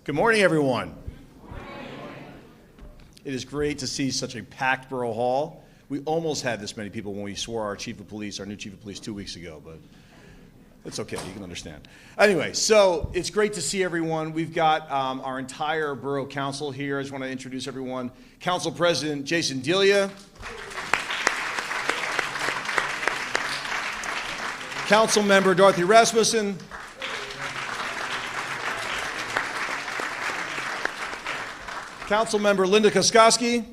Good morning, everyone. It is great to see such a packed Borough Hall. We almost had this many people when we swore our new chief of police 2 weeks ago, but it's okay, you can understand. Anyway, so it's great to see everyone. We've got our entire Borough Council here. I just want to introduce everyone. Council President Jason Delia. Council Member Dorothy Rasmussen. Council Member Linda Koskoski.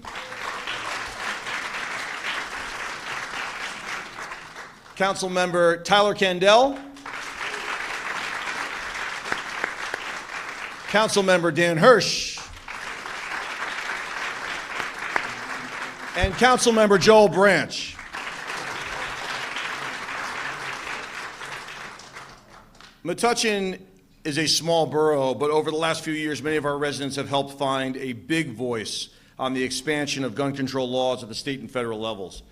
Council Member Tyler Candell. Council Member Dan Hirsch. And Council Member Joel Branch. Metuchen is a small borough, but over the last few years, many of our residents have helped find a big voice on the expansion of gun control laws at the state and federal levels.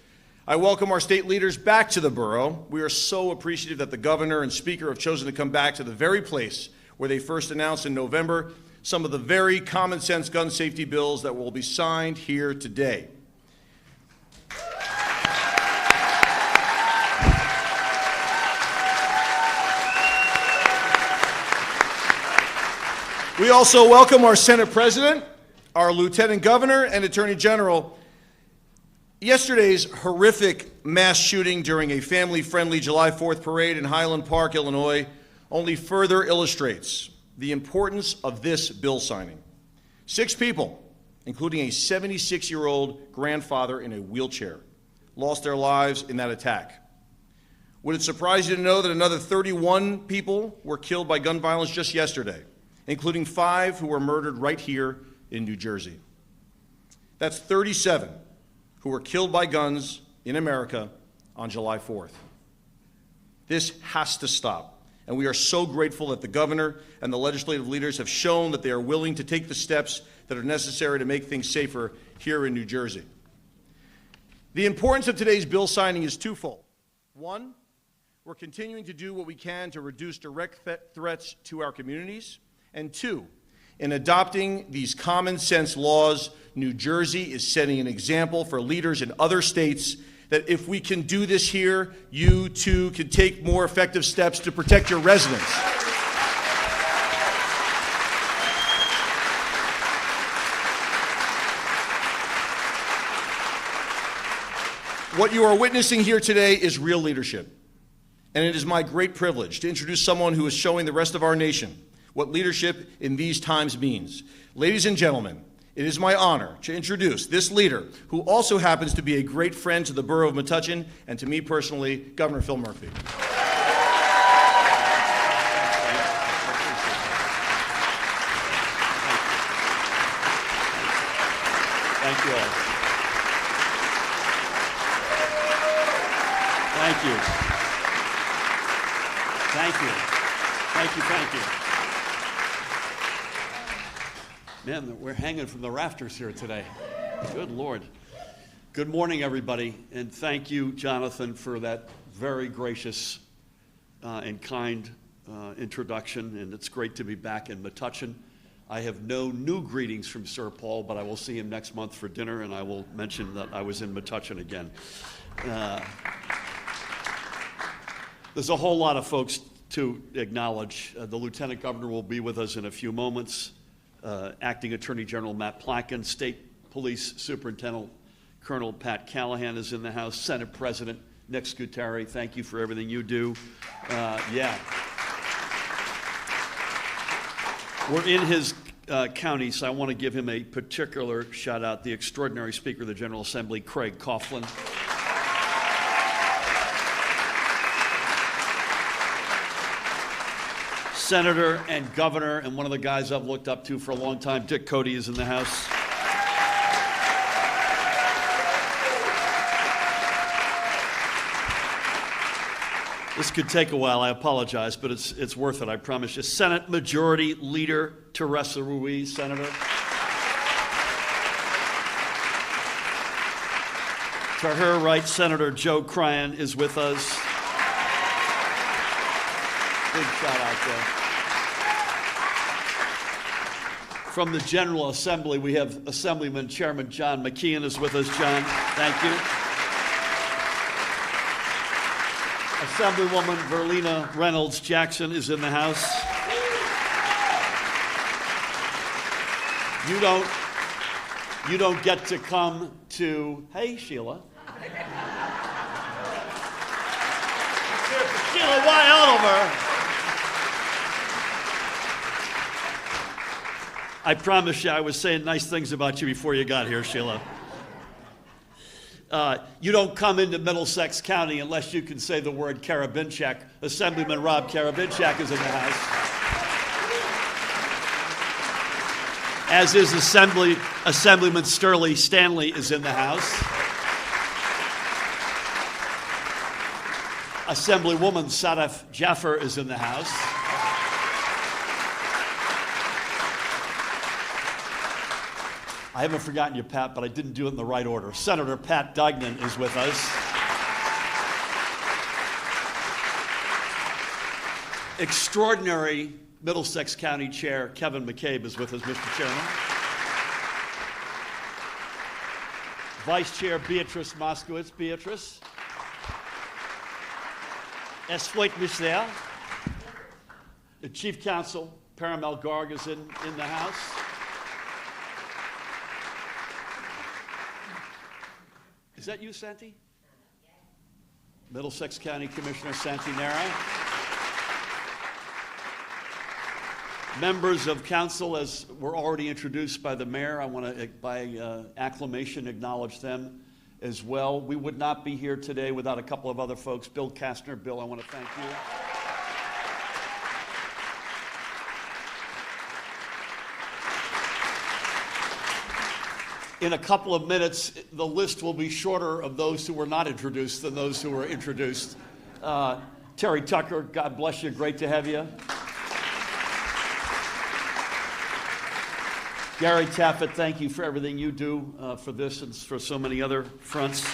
I welcome our state leaders back to the borough. We are so appreciative that the governor and speaker have chosen to come back to the very place where they first announced in November some of the very common sense gun safety bills that will be signed here today. We also welcome our Senate President, our Lieutenant Governor, and Attorney General. Yesterday's horrific mass shooting during a family-friendly July 4th parade in Highland Park, Illinois, only further illustrates the importance of this bill signing. 6 people, including a 76-year-old grandfather in a wheelchair, lost their lives in that attack. Would it surprise you to know that another 31 people were killed by gun violence just yesterday, including 5 who were murdered right here in New Jersey? That's 37 who were killed by guns in America on July 4th. This has to stop, and we are so grateful that the governor and the legislative leaders have shown that they are willing to take the steps that are necessary to make things safer here in New Jersey. The importance of today's bill signing is twofold. One, we're continuing to do what we can to reduce direct threats to our communities. And 2, in adopting these common sense laws, New Jersey is setting an example for leaders in other states that if we can do this here, you too can take more effective steps to protect your residents. What you are witnessing here today is real leadership. And it is my great privilege to introduce someone who is showing the rest of our nation what leadership in these times means. Ladies and gentlemen, it is my honor to introduce this leader, who also happens to be a great friend to the borough of Metuchen and to me personally, Governor Phil Murphy. Thank you all. Thank you. Thank you. Thank you, thank you. Man, we're hanging from the rafters here today. Good Lord. Good morning, everybody, and thank you, Jonathan, for that very gracious and kind introduction, and it's great to be back in Metuchen. I have no new greetings from Sir Paul, but I will see him next month for dinner, and I will mention that I was in Metuchen again. There's a whole lot of folks to acknowledge. The Lieutenant Governor will be with us in a few moments. Acting Attorney General Matt Plotkin, State Police Superintendent Colonel Pat Callahan is in the house, Senate President Nick Scutari, thank you for everything you do. We're in his county, so I want to give him a particular shout out, the extraordinary Speaker of the General Assembly, Craig Coughlin. Senator and Governor, and one of the guys I've looked up to for a long time, Dick Cody, is in the house. This could take a while, I apologize, but it's worth it, I promise you. Senate Majority Leader Teresa Ruiz, Senator. To her right, Senator Joe Cryan is with us. Big shout out there. From the General Assembly, we have Assemblyman Chairman John McKeon is with us. John, thank you. Assemblywoman Verlina Reynolds Jackson is in the House. You don't get to come to, hey, Sheila. Sheila Y. Oliver. I promise you I was saying nice things about you before you got here, Sheila. You don't come into Middlesex County unless you can say the word Karabinchak. Assemblyman Rob Karabinchak is in the House. As is Assemblyman Sterling Stanley is in the House. Assemblywoman Sadaf Jaffer is in the House. I haven't forgotten you, Pat, but I didn't do it in the right order. Senator Pat Duignan is with us. Extraordinary Middlesex County Chair Kevin McCabe is with us, Mr. Chairman. Vice Chair Beatrice Moskowitz. Beatrice. Es freut mich sehr. The Chief Counsel, Paramel Garg, is in the House. Is that you, Santi? Middlesex County Commissioner Santi Nera. Members of council, as were already introduced by the mayor, I want to, by acclamation, acknowledge them as well. We would not be here today without a couple of other folks. Bill Kastner. Bill, I want to thank you. In a couple of minutes, the list will be shorter of those who were not introduced than those who were introduced. Terry Tucker, God bless you. Great to have you. Gary Taffet, thank you for everything you do for this and for so many other fronts.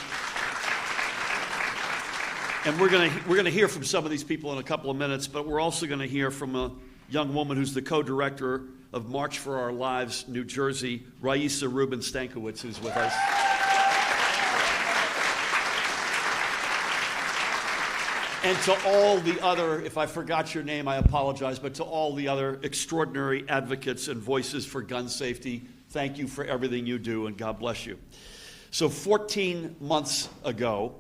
And we're gonna hear from some of these people in a couple of minutes, but we're also going to hear from a young woman who's the co-director of March for Our Lives, New Jersey, Raisa Rubin Stankiewicz, who's with us. And to all the other, if I forgot your name, I apologize, but to all the other extraordinary advocates and voices for gun safety, thank you for everything you do, and God bless you. So 14 months ago,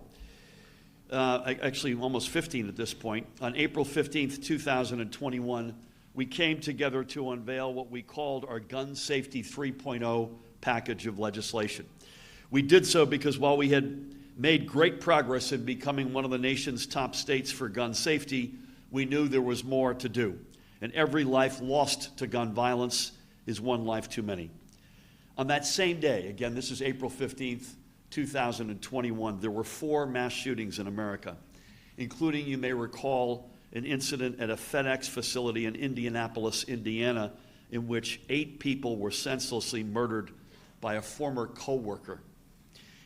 actually almost 15 at this point, on April 15th, 2021, we came together to unveil what we called our Gun Safety 3.0 package of legislation. We did so because while we had made great progress in becoming one of the nation's top states for gun safety, we knew there was more to do. And every life lost to gun violence is one life too many. On that same day, again, this is April 15th, 2021, there were 4 mass shootings in America, including, you may recall, an incident at a FedEx facility in Indianapolis, Indiana, in which 8 people were senselessly murdered by a former co-worker.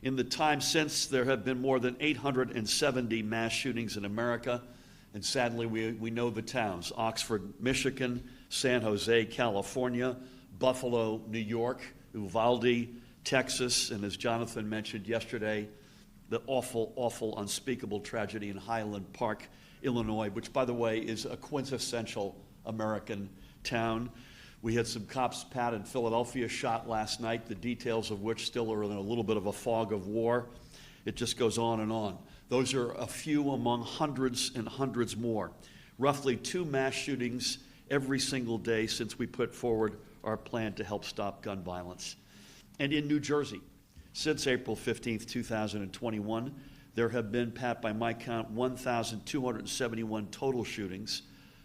In the time since, there have been more than 870 mass shootings in America, and sadly, we know the towns: Oxford, Michigan, San Jose, California, Buffalo, New York, Uvalde, Texas, and as Jonathan mentioned yesterday, the awful, awful, unspeakable tragedy in Highland Park, Illinois, which, by the way, is a quintessential American town. We had some cops, Pat, in Philadelphia shot last night, the details of which still are in a little bit of a fog of war. It just goes on and on. Those are a few among hundreds and hundreds more. Roughly 2 mass shootings every single day since we put forward our plan to help stop gun violence. And in New Jersey, since April 15th, 2021, there have been, Pat, by my count, 1,271 total shootings,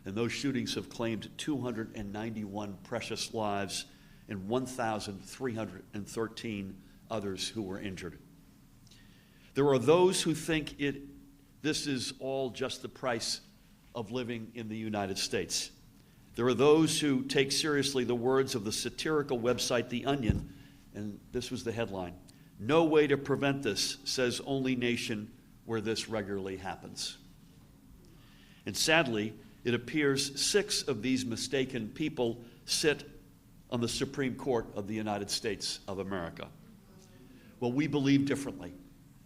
and those shootings have claimed 291 precious lives and 1,313 others who were injured. There are those who think this is all just the price of living in the United States. There are those who take seriously the words of the satirical website The Onion, and this was the headline: "No way to prevent this, says only nation where this regularly happens." And sadly, it appears 6 of these mistaken people sit on the Supreme Court of the United States of America. Well, we believe differently.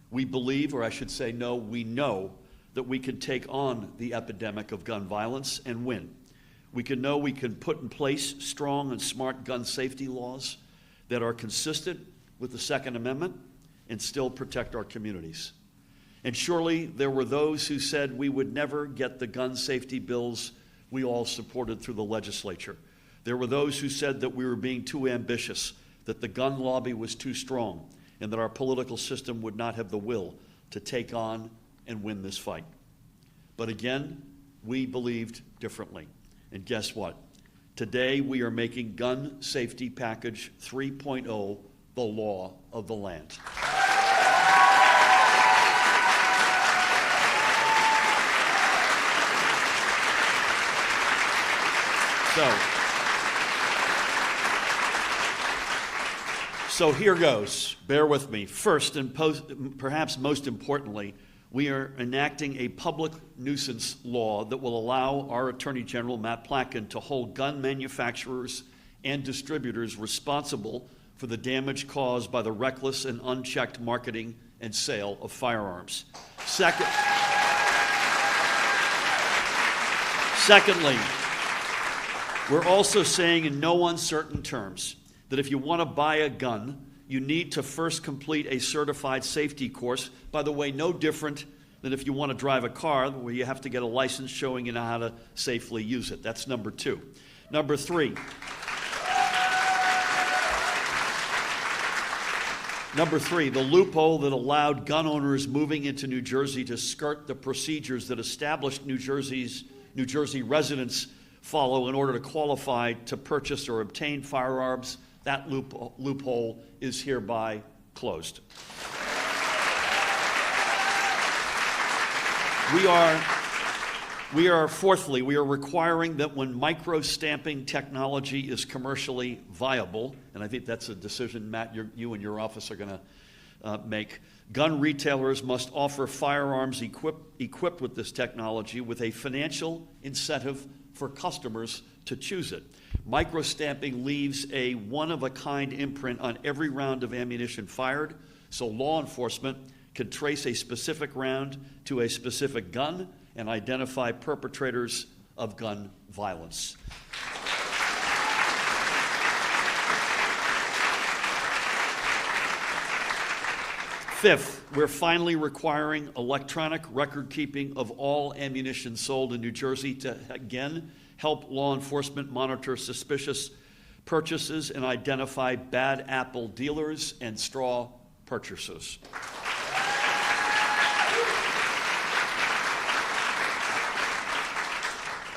We believe, or I should say no, we know that we can take on the epidemic of gun violence and win. We can put in place strong and smart gun safety laws that are consistent with the Second Amendment and still protect our communities. And surely there were those who said we would never get the gun safety bills we all supported through the legislature. There were those who said that we were being too ambitious, that the gun lobby was too strong, and that our political system would not have the will to take on and win this fight. But again, we believed differently. And guess what? Today we are making Gun Safety Package 3.0 the law of the land. So here goes. Bear with me. First, and perhaps most importantly, we are enacting a public nuisance law that will allow our Attorney General, Matt Platkin, to hold gun manufacturers and distributors responsible for the damage caused by the reckless and unchecked marketing and sale of firearms. Secondly, we're also saying in no uncertain terms that if you want to buy a gun, you need to first complete a certified safety course. By the way, no different than if you want to drive a car, where you have to get a license showing you know how to safely use it. That's number two. Number three, the loophole that allowed gun owners moving into New Jersey to skirt the procedures that established New Jersey residents follow in order to qualify to purchase or obtain firearms. That loophole is hereby closed. Fourthly, we are requiring that when micro-stamping technology is commercially viable, and I think that's a decision, Matt, you and your office are going to make, gun retailers must offer firearms equipped with this technology with a financial incentive for customers to choose it. Micro-stamping leaves a one-of-a-kind imprint on every round of ammunition fired, so law enforcement can trace a specific round to a specific gun and identify perpetrators of gun violence. Fifth, we're finally requiring electronic record keeping of all ammunition sold in New Jersey to, again, help law enforcement monitor suspicious purchases and identify bad apple dealers and straw purchasers.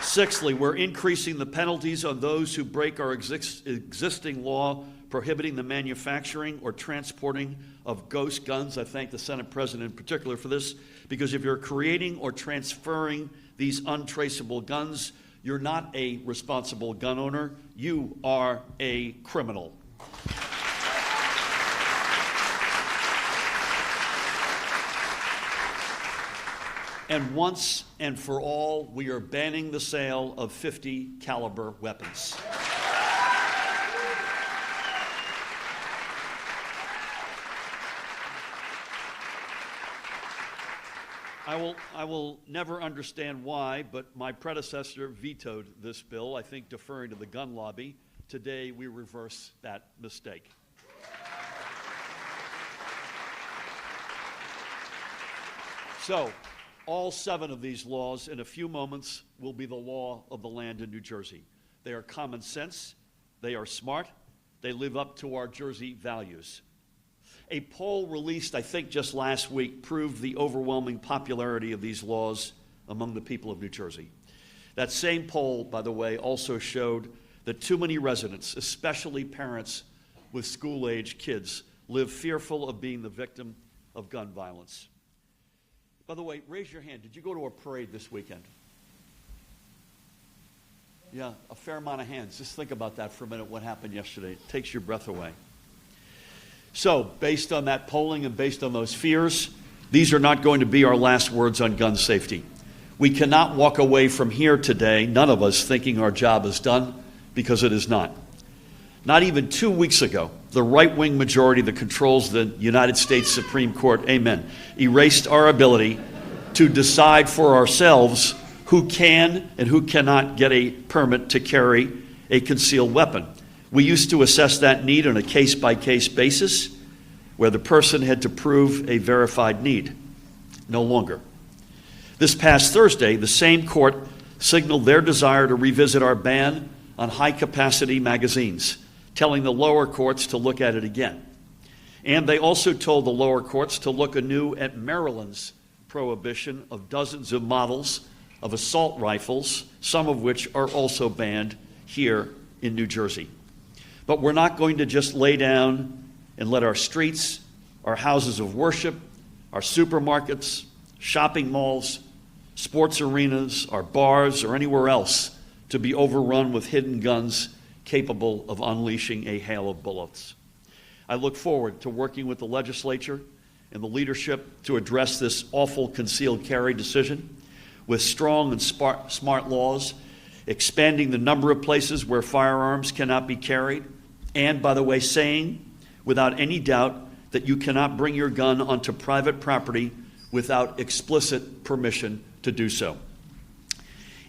Sixthly, we're increasing the penalties on those who break our existing law prohibiting the manufacturing or transporting of ghost guns. I thank the Senate President in particular for this, because if you're creating or transferring these untraceable guns, you're not a responsible gun owner, you are a criminal. And once and for all, we are banning the sale of .50 caliber weapons. I will never understand why, but my predecessor vetoed this bill, I think deferring to the gun lobby. Today, we reverse that mistake. So, all 7 of these laws in a few moments will be the law of the land in New Jersey. They are common sense, they are smart, they live up to our Jersey values. A poll released, I think, just last week proved the overwhelming popularity of these laws among the people of New Jersey. That same poll, by the way, also showed that too many residents, especially parents with school-age kids, live fearful of being the victim of gun violence. By the way, raise your hand. Did you go to a parade this weekend? Yeah, a fair amount of hands. Just think about that for a minute, what happened yesterday. It takes your breath away. So, based on that polling and based on those fears, these are not going to be our last words on gun safety. We cannot walk away from here today, none of us, thinking our job is done, because it is not. Not even 2 weeks ago, the right-wing majority that controls the United States Supreme Court, amen, erased our ability to decide for ourselves who can and who cannot get a permit to carry a concealed weapon. We used to assess that need on a case-by-case basis, where the person had to prove a verified need. No longer. This past Thursday, the same court signaled their desire to revisit our ban on high-capacity magazines, telling the lower courts to look at it again. And they also told the lower courts to look anew at Maryland's prohibition of dozens of models of assault rifles, some of which are also banned here in New Jersey. But we're not going to just lay down and let our streets, our houses of worship, our supermarkets, shopping malls, sports arenas, our bars, or anywhere else to be overrun with hidden guns capable of unleashing a hail of bullets. I look forward to working with the legislature and the leadership to address this awful concealed carry decision with strong and smart laws, expanding the number of places where firearms cannot be carried, and, by the way, saying without any doubt that you cannot bring your gun onto private property without explicit permission to do so.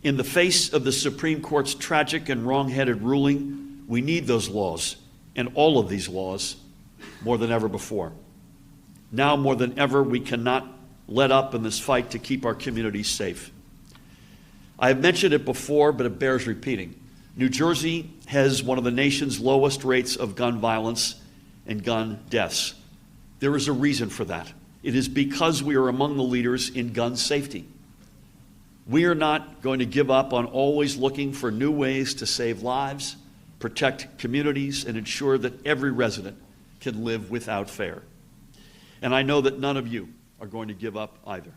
In the face of the Supreme Court's tragic and wrong-headed ruling, we need those laws, and all of these laws, more than ever before. Now more than ever, we cannot let up in this fight to keep our communities safe. I have mentioned it before, but it bears repeating. New Jersey has one of the nation's lowest rates of gun violence and gun deaths. There is a reason for that. It is because we are among the leaders in gun safety. We are not going to give up on always looking for new ways to save lives, protect communities, and ensure that every resident can live without fear. And I know that none of you are going to give up either.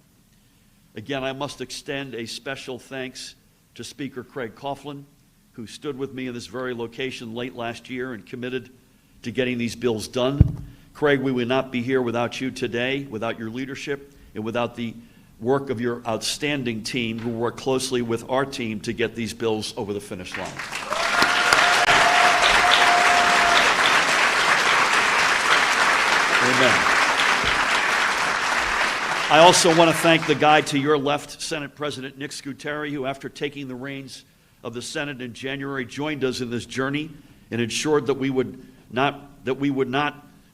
Again, I must extend a special thanks to Speaker Craig Coughlin, who stood with me in this very location late last year and committed to getting these bills done. Craig, we would not be here without you today, without your leadership, and without the work of your outstanding team who worked closely with our team to get these bills over the finish line. Amen. I also want to thank the guy to your left, Senate President Nick Scuteri, who, after taking the reins of the Senate in January, joined us in this journey and ensured that we would not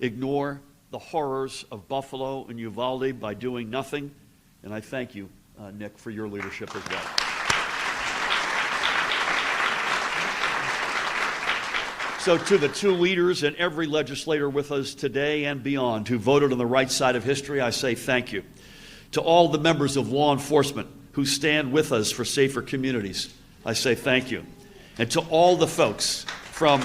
ignore the horrors of Buffalo and Uvalde by doing nothing. And I thank you, Nick, for your leadership as well. So to the two leaders and every legislator with us today and beyond who voted on the right side of history, I say thank you. To all the members of law enforcement who stand with us for safer communities, I say thank you. And to all the folks from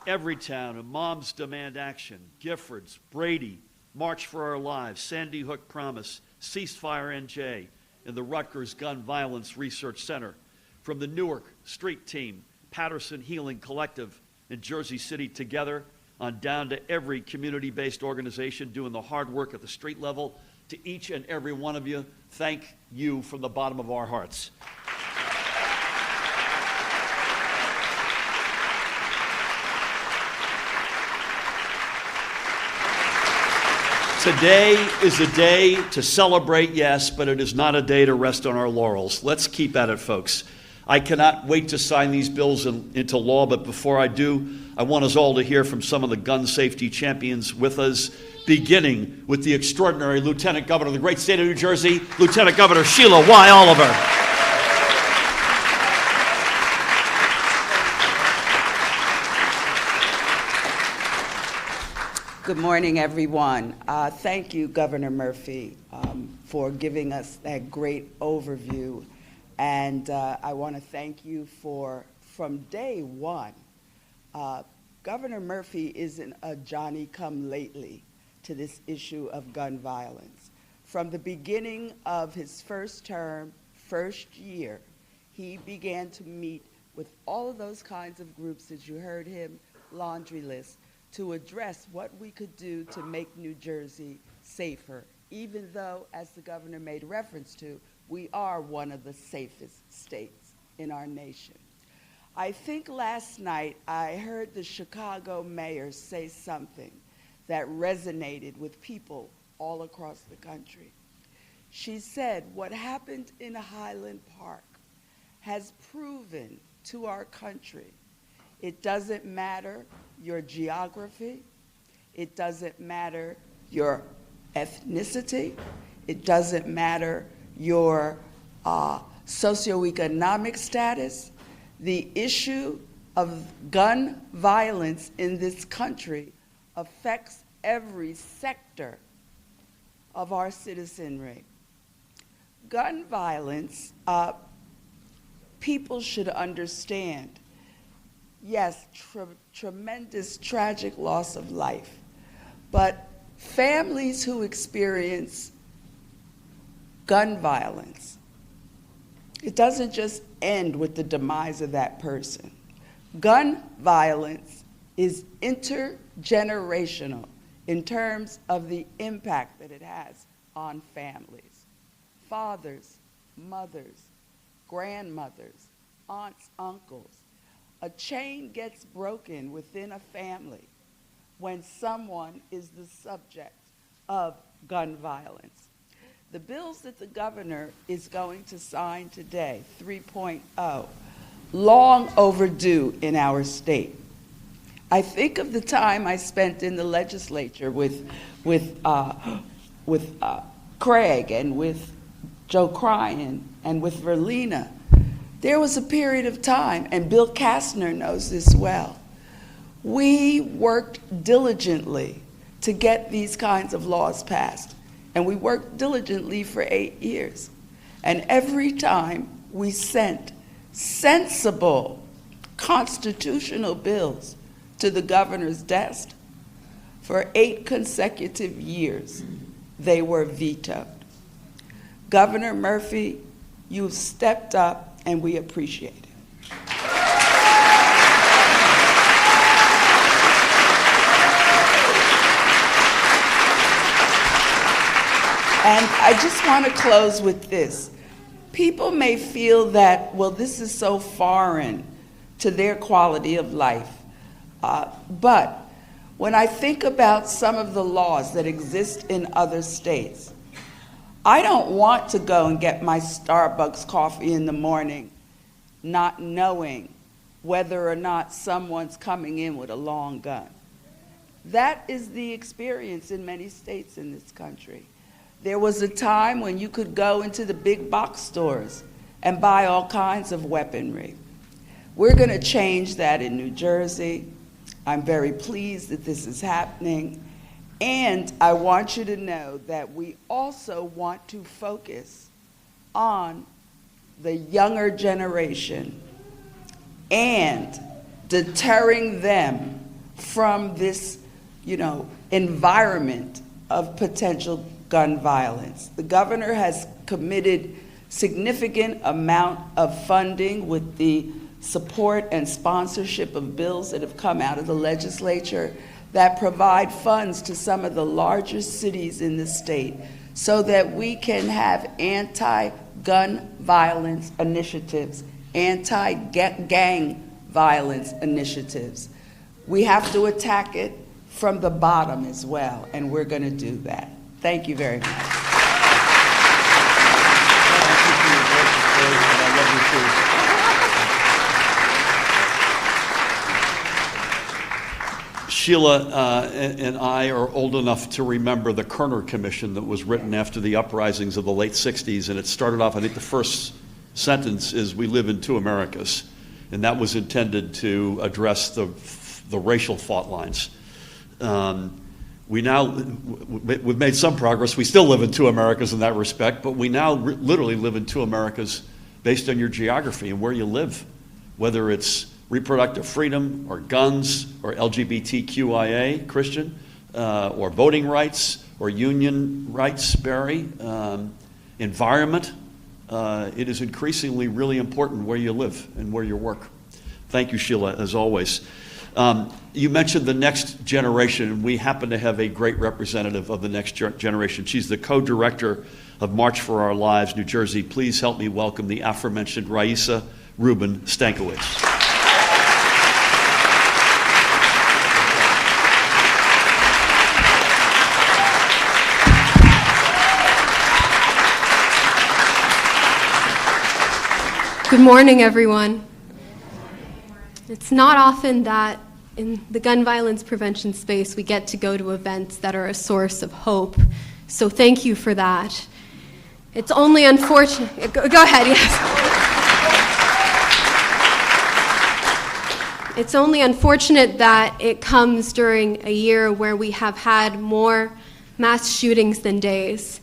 Everytown and Moms Demand Action, Giffords, Brady, March for Our Lives, Sandy Hook Promise, Ceasefire NJ, and the Rutgers Gun Violence Research Center, from the Newark Street Team, Patterson Healing Collective, and Jersey City Together, on down to every community-based organization doing the hard work at the street level, to each and every one of you, thank you from the bottom of our hearts. Today is a day to celebrate, yes, but it is not a day to rest on our laurels. Let's keep at it, folks. I cannot wait to sign these bills into law, but before I do, I want us all to hear from some of the gun safety champions with us, beginning with the extraordinary Lieutenant Governor of the great state of New Jersey, Lieutenant Governor Sheila Y. Oliver. Good morning, everyone. Thank you, Governor Murphy, for giving us that great overview. And I want to thank you for, from day one, Governor Murphy isn't a Johnny-come-lately to this issue of gun violence. From the beginning of his first term, first year, he began to meet with all of those kinds of groups, as you heard him, laundry list, to address what we could do to make New Jersey safer, even though, as the governor made reference to, we are one of the safest states in our nation. I think last night I heard the Chicago mayor say something that resonated with people all across the country. She said, what happened in Highland Park has proven to our country it doesn't matter your geography, it doesn't matter your ethnicity, it doesn't matter your socioeconomic status. The issue of gun violence in this country affects every sector of our citizenry. Gun violence, people should understand, yes, tremendous tragic loss of life, but families who experience gun violence, it doesn't just end with the demise of that person. Gun violence is intergenerational in terms of the impact that it has on families. Fathers, mothers, grandmothers, aunts, uncles. A chain gets broken within a family when someone is the subject of gun violence. The bills that the governor is going to sign today, 3.0, long overdue in our state. I think of the time I spent in the legislature with Craig and with Joe Cryan and with Verlina. There was a period of time, and Bill Kastner knows this well. We worked diligently to get these kinds of laws passed, and we worked diligently for 8 years. And every time we sent sensible constitutional bills to the governor's desk, for 8 consecutive years, they were vetoed. Governor Murphy, you've stepped up, and we appreciate it. And I just want to close with this. People may feel that, well, this is so foreign to their quality of life. But when I think about some of the laws that exist in other states, I don't want to go and get my Starbucks coffee in the morning not knowing whether or not someone's coming in with a long gun. That is the experience in many states in this country. There was a time when you could go into the big box stores and buy all kinds of weaponry. We're going to change that in New Jersey. I'm very pleased that this is happening. And I want you to know that we also want to focus on the younger generation and deterring them from this, environment of potential gun violence. The governor has committed significant amount of funding with the support and sponsorship of bills that have come out of the legislature that provide funds to some of the largest cities in the state so that we can have anti-gun violence initiatives, anti-gang violence initiatives. We have to attack it from the bottom as well, and we're going to do that. Thank you very much. Sheila and I are old enough to remember the Kerner Commission that was written after the uprisings of the late 60s, and it started off, I think the first sentence is, "We live in two Americas," and that was intended to address the racial fault lines. We've made some progress. We still live in two Americas in that respect, but we now literally live in two Americas based on your geography and where you live, whether it's reproductive freedom or guns or LGBTQIA, Christian, or voting rights or union rights, Barry, environment. It is increasingly really important where you live and where you work. Thank you, Sheila, as always. You mentioned the next generation, and we happen to have a great representative of the next generation. She's the co-director of March for Our Lives, New Jersey. Please help me welcome the aforementioned Raisa Rubin Stankiewicz. Good morning, everyone. It's not often that in the gun violence prevention space we get to go to events that are a source of hope, so thank you for that. It's only unfortunate. Go ahead, yes. It's only unfortunate that it comes during a year where we have had more mass shootings than days,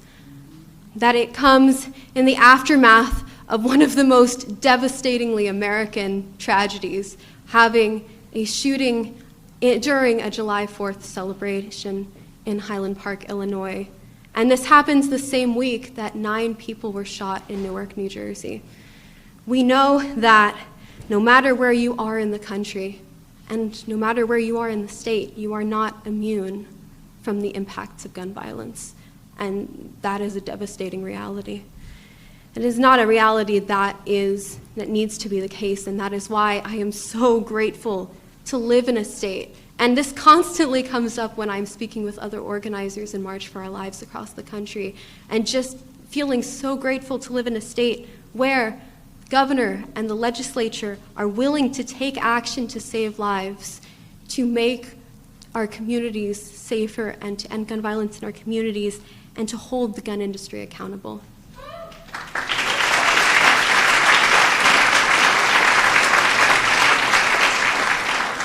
that it comes in the aftermath of one of the most devastatingly American tragedies, having a shooting during a July 4th celebration in Highland Park, Illinois. And this happens the same week that 9 people were shot in Newark, New Jersey. We know that no matter where you are in the country, and no matter where you are in the state, you are not immune from the impacts of gun violence. And that is a devastating reality. It is not a reality that needs to be the case, and that is why I am so grateful to live in a state. And this constantly comes up when I'm speaking with other organizers in March for Our Lives across the country, and just feeling so grateful to live in a state where the governor and the legislature are willing to take action to save lives, to make our communities safer, and to end gun violence in our communities, and to hold the gun industry accountable.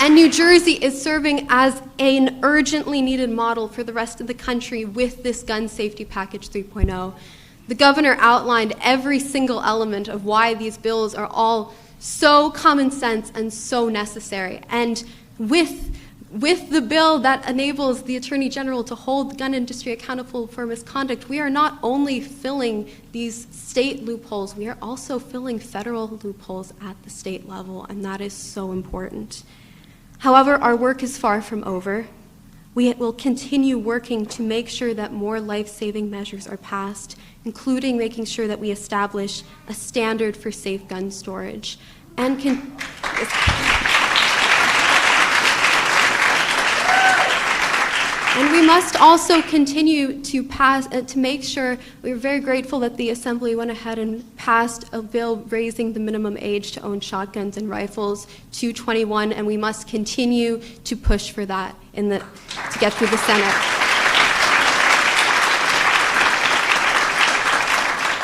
And New Jersey is serving as an urgently needed model for the rest of the country with this Gun Safety Package 3.0. The governor outlined every single element of why these bills are all so common sense and so necessary. And with the bill that enables the Attorney General to hold the gun industry accountable for misconduct, we are not only filling these state loopholes, we are also filling federal loopholes at the state level, and that is so important. However, our work is far from over. We will continue working to make sure that more life-saving measures are passed, including making sure that we establish a standard for safe gun storage. And we must also continue to to make sure. We're very grateful that the Assembly went ahead and passed a bill raising the minimum age to own shotguns and rifles to 21, and we must continue to push for that to get through the Senate.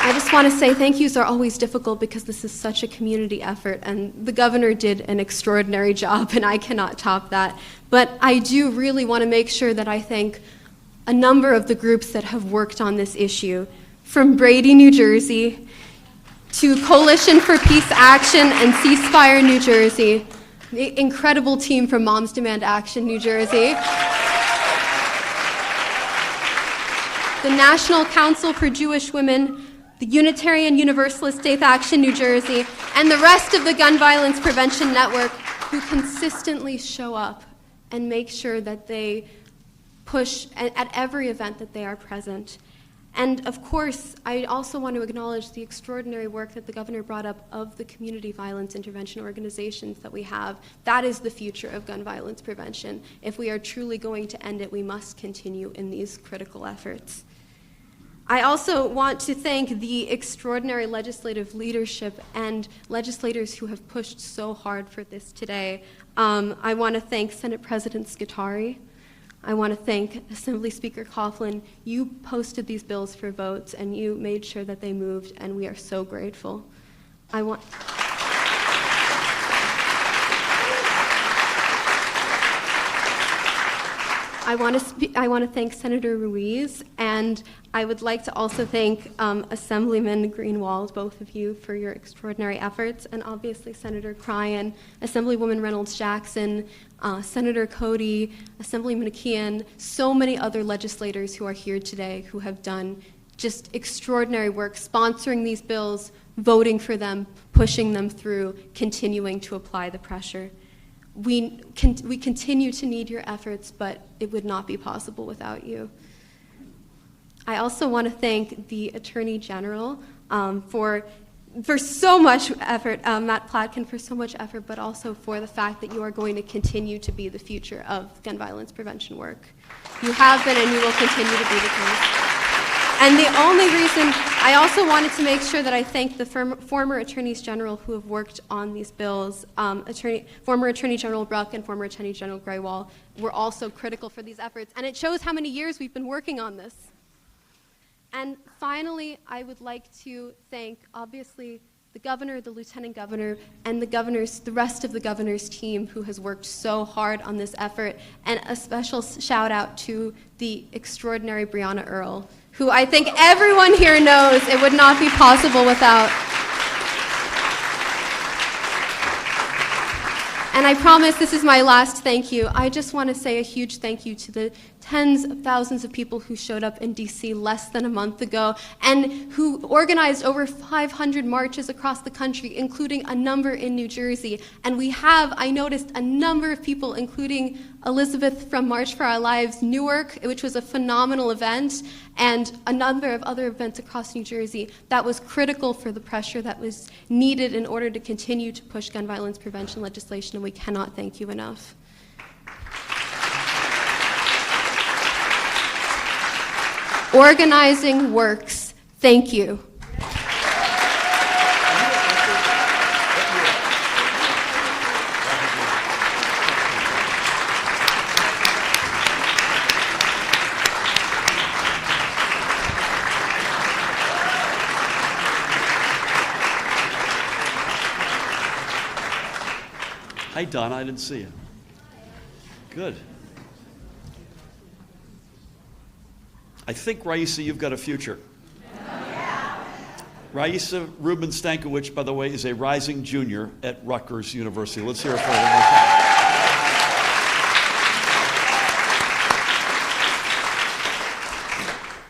I just want to say thank yous are always difficult because this is such a community effort, and the governor did an extraordinary job, and I cannot top that. But I do really want to make sure that I thank a number of the groups that have worked on this issue, from Brady, New Jersey, to Coalition for Peace Action and Ceasefire, New Jersey, the incredible team from Moms Demand Action, New Jersey, the National Council for Jewish Women, the Unitarian Universalist Faith Action, New Jersey, and the rest of the Gun Violence Prevention Network, who consistently show up and make sure that they push at every event that they are present. And of course, I also want to acknowledge the extraordinary work that the governor brought up of the community violence intervention organizations that we have. That is the future of gun violence prevention. If we are truly going to end it, we must continue in these critical efforts. I also want to thank the extraordinary legislative leadership and legislators who have pushed so hard for this today. I want to thank Senate President Scutari. I want to thank Assembly Speaker Coughlin. You posted these bills for votes, and you made sure that they moved, and we are so grateful. I want to thank Senator Ruiz, and I would like to also thank Assemblyman Greenwald, both of you, for your extraordinary efforts, and obviously Senator Cryan, Assemblywoman Reynolds-Jackson, Senator Cody, Assemblyman McKeon, so many other legislators who are here today who have done just extraordinary work sponsoring these bills, voting for them, pushing them through, continuing to apply the pressure. We continue to need your efforts, but it would not be possible without you. I also want to thank the Attorney General for so much effort, Matt Platkin for so much effort, but also for the fact that you are going to continue to be the future of gun violence prevention work. You have been and you will continue to be the case. And the only reason, I also wanted to make sure that I thank the former attorneys general who have worked on these bills. Former Attorney General Bruck and former Attorney General Graywall were also critical for these efforts. And it shows how many years we've been working on this. And finally, I would like to thank, obviously, the governor, the lieutenant governor, and the rest of the governor's team who has worked so hard on this effort. And a special shout out to the extraordinary Breonna Earl, who I think everyone here knows it would not be possible without. And I promise this is my last thank you. I just want to say a huge thank you to the tens of thousands of people who showed up in DC less than a month ago and who organized over 500 marches across the country, including a number in New Jersey. And we have, I noticed, a number of people, including Elizabeth from March for Our Lives Newark, which was a phenomenal event, and a number of other events across New Jersey that was critical for the pressure that was needed in order to continue to push gun violence prevention legislation, and we cannot thank you enough. Organizing works. Thank you. Hi, Donna. I didn't see you. Good. I think, Raisa, you've got a future. Raisa Rubin Stankiewicz, by the way, is a rising junior at Rutgers University. Let's hear it for her one more time.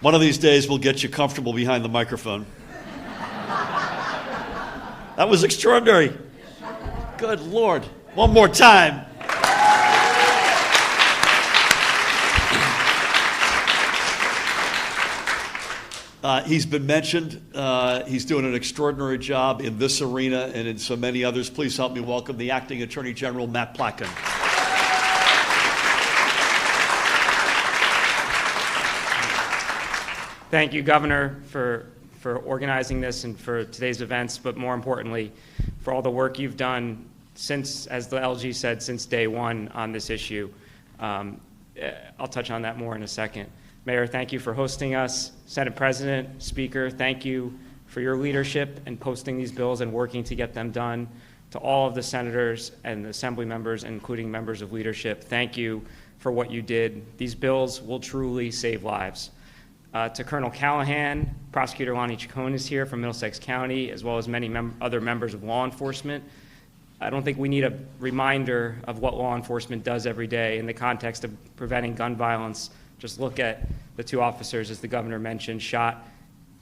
One of these days, we'll get you comfortable behind the microphone. That was extraordinary. Good Lord. One more time. He's been mentioned. He's doing an extraordinary job in this arena and in so many others. Please help me welcome the Acting Attorney General, Matt Plotkin. Thank you, Governor, for organizing this and for today's events, but more importantly, for all the work you've done since, as the LG said, since day one on this issue. I'll touch on that more in a second. Mayor, thank you for hosting us. Senate President, Speaker, thank you for your leadership in posting these bills and working to get them done. To all of the senators and the assembly members, including members of leadership, thank you for what you did. These bills will truly save lives. To Colonel Callahan, Prosecutor Lonnie Chacon is here from Middlesex County, as well as many other members of law enforcement. I don't think we need a reminder of what law enforcement does every day in the context of preventing gun violence. Just look at the two officers, as the governor mentioned, shot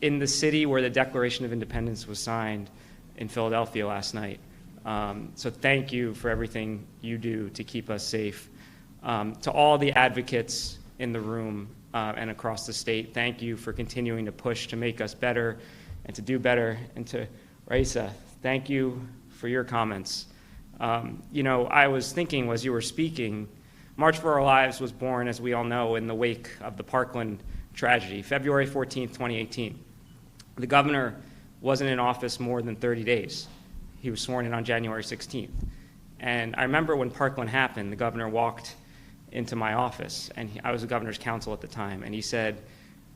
in the city where the Declaration of Independence was signed in Philadelphia last night. So thank you for everything you do to keep us safe. To all the advocates in the room and across the state, thank you for continuing to push to make us better and to do better. And to Raisa, thank you for your comments. You know, I was thinking as you were speaking, March for Our Lives was born, as we all know, in the wake of the Parkland tragedy, February 14th, 2018. The governor wasn't in office more than 30 days. He was sworn in on January 16th. And I remember when Parkland happened, the governor walked into my office, and I was the governor's counsel at the time, and he said,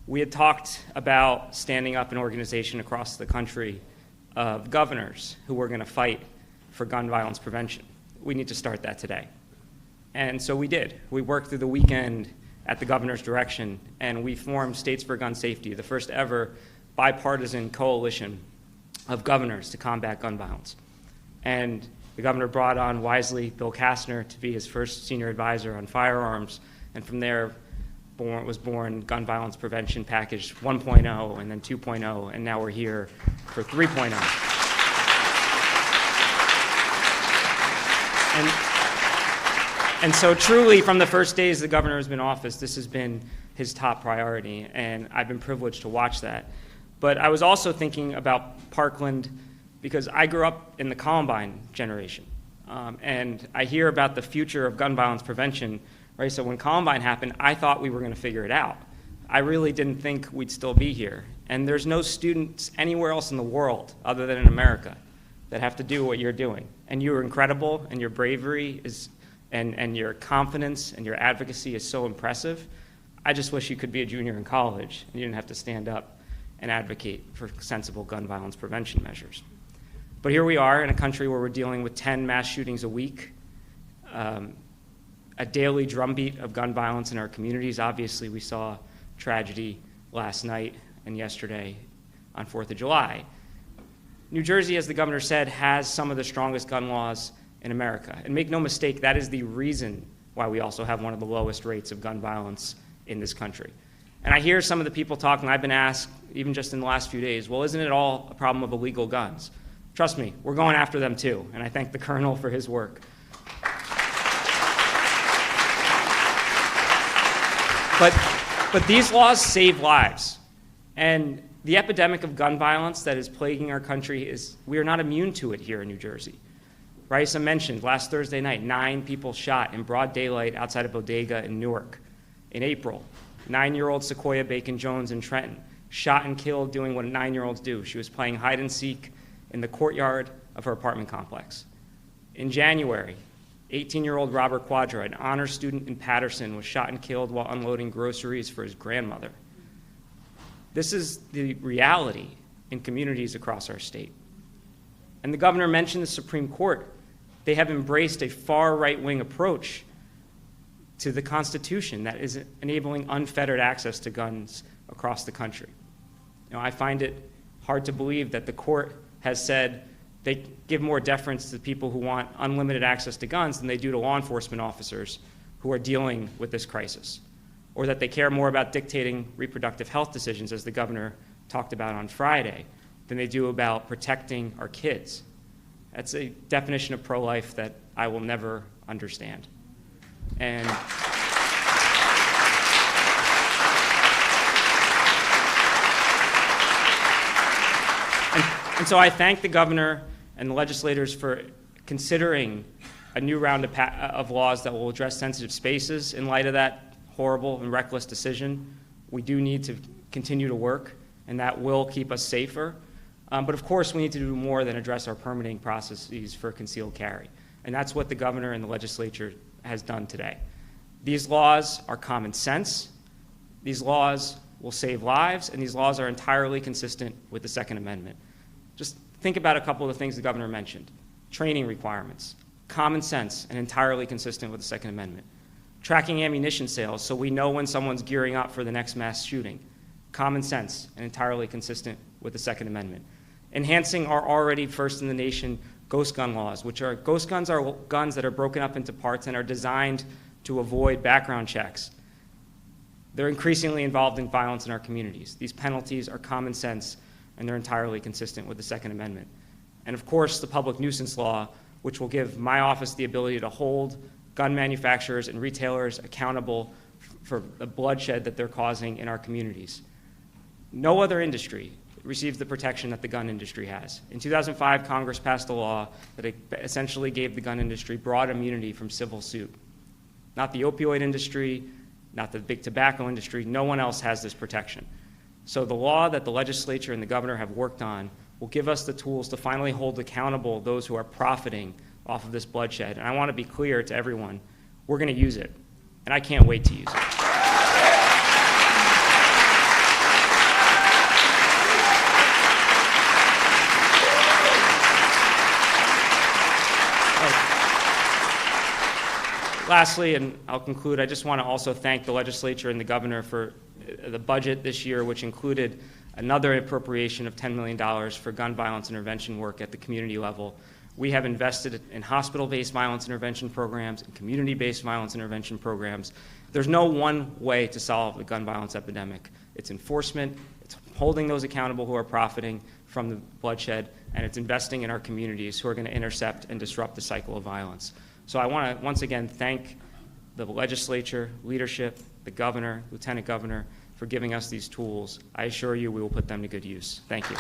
we had talked about standing up an organization across the country of governors who were going to fight for gun violence prevention. We need to start that today. And so we did. We worked through the weekend at the governor's direction, and we formed States for Gun Safety, the first ever bipartisan coalition of governors to combat gun violence. And the governor brought on wisely Bill Kastner to be his first senior advisor on firearms, and from there was born Gun Violence Prevention Package 1.0 and then 2.0, and now we're here for 3.0. And so truly, from the first days the governor has been in office, this has been his top priority, and I've been privileged to watch that. But I was also thinking about Parkland because I grew up in the Columbine generation, and I hear about the future of gun violence prevention, right? So when Columbine happened, I thought we were going to figure it out. I really didn't think we'd still be here. And there's no students anywhere else in the world other than in America that have to do what you're doing. And you are incredible, and your bravery is, and your confidence and your advocacy is so impressive. I just wish you could be a junior in college and you didn't have to stand up and advocate for sensible gun violence prevention measures. But here we are in a country where we're dealing with 10 mass shootings a week, a daily drumbeat of gun violence in our communities. Obviously, we saw tragedy last night and yesterday on 4th of July. New Jersey, as the governor said, has some of the strongest gun laws in America. And make no mistake, that is the reason why we also have one of the lowest rates of gun violence in this country. And I hear some of the people talking, I've been asked, even just in the last few days, well, isn't it all a problem of illegal guns? Trust me, we're going after them too, and I thank the Colonel for his work. But these laws save lives. And the epidemic of gun violence that is plaguing our country we are not immune to it here in New Jersey. Raisa mentioned last Thursday night, 9 people shot in broad daylight outside a bodega in Newark. In April, 9-year-old Sequoia Bacon-Jones in Trenton, shot and killed doing what 9-year-olds do. She was playing hide and seek in the courtyard of her apartment complex. In January, 18-year-old Robert Quadra, an honors student in Patterson, was shot and killed while unloading groceries for his grandmother. This is the reality in communities across our state. And the governor mentioned the Supreme Court. They have embraced a far right-wing approach to the Constitution that is enabling unfettered access to guns across the country. I find it hard to believe that the court has said they give more deference to people who want unlimited access to guns than they do to law enforcement officers who are dealing with this crisis, or that they care more about dictating reproductive health decisions, as the governor talked about on Friday, than they do about protecting our kids. That's a definition of pro-life that I will never understand. And so I thank the governor and the legislators for considering a new round of laws that will address sensitive spaces in light of that horrible and reckless decision. We do need to continue to work, and that will keep us safer. But of course, we need to do more than address our permitting processes for concealed carry. And that's what the governor and the legislature has done today. These laws are common sense. These laws will save lives, and these laws are entirely consistent with the Second Amendment. Just think about a couple of the things the governor mentioned. Training requirements, common sense, and entirely consistent with the Second Amendment. Tracking ammunition sales so we know when someone's gearing up for the next mass shooting. Common sense and entirely consistent with the Second Amendment. Enhancing our already first in the nation ghost gun laws, ghost guns are guns that are broken up into parts and are designed to avoid background checks. They're increasingly involved in violence in our communities. These penalties are common sense, and they're entirely consistent with the Second Amendment. And of course, the public nuisance law, which will give my office the ability to hold gun manufacturers and retailers accountable for the bloodshed that they're causing in our communities. No other industry receives the protection that the gun industry has. In 2005, Congress passed a law that essentially gave the gun industry broad immunity from civil suit. Not the opioid industry, not the big tobacco industry, no one else has this protection. So the law that the legislature and the governor have worked on will give us the tools to finally hold accountable those who are profiting off of this bloodshed. And I want to be clear to everyone, we're going to use it, and I can't wait to use it. Lastly, and I'll conclude, I just want to also thank the legislature and the governor for the budget this year, which included another appropriation of $10 million for gun violence intervention work at the community level. We have invested in hospital-based violence intervention programs and community-based violence intervention programs. There's no one way to solve the gun violence epidemic. It's enforcement, it's holding those accountable who are profiting from the bloodshed, and it's investing in our communities who are going to intercept and disrupt the cycle of violence. So I want to once again thank the legislature, leadership, the governor, lieutenant governor, for giving us these tools. I assure you we will put them to good use. Thank you.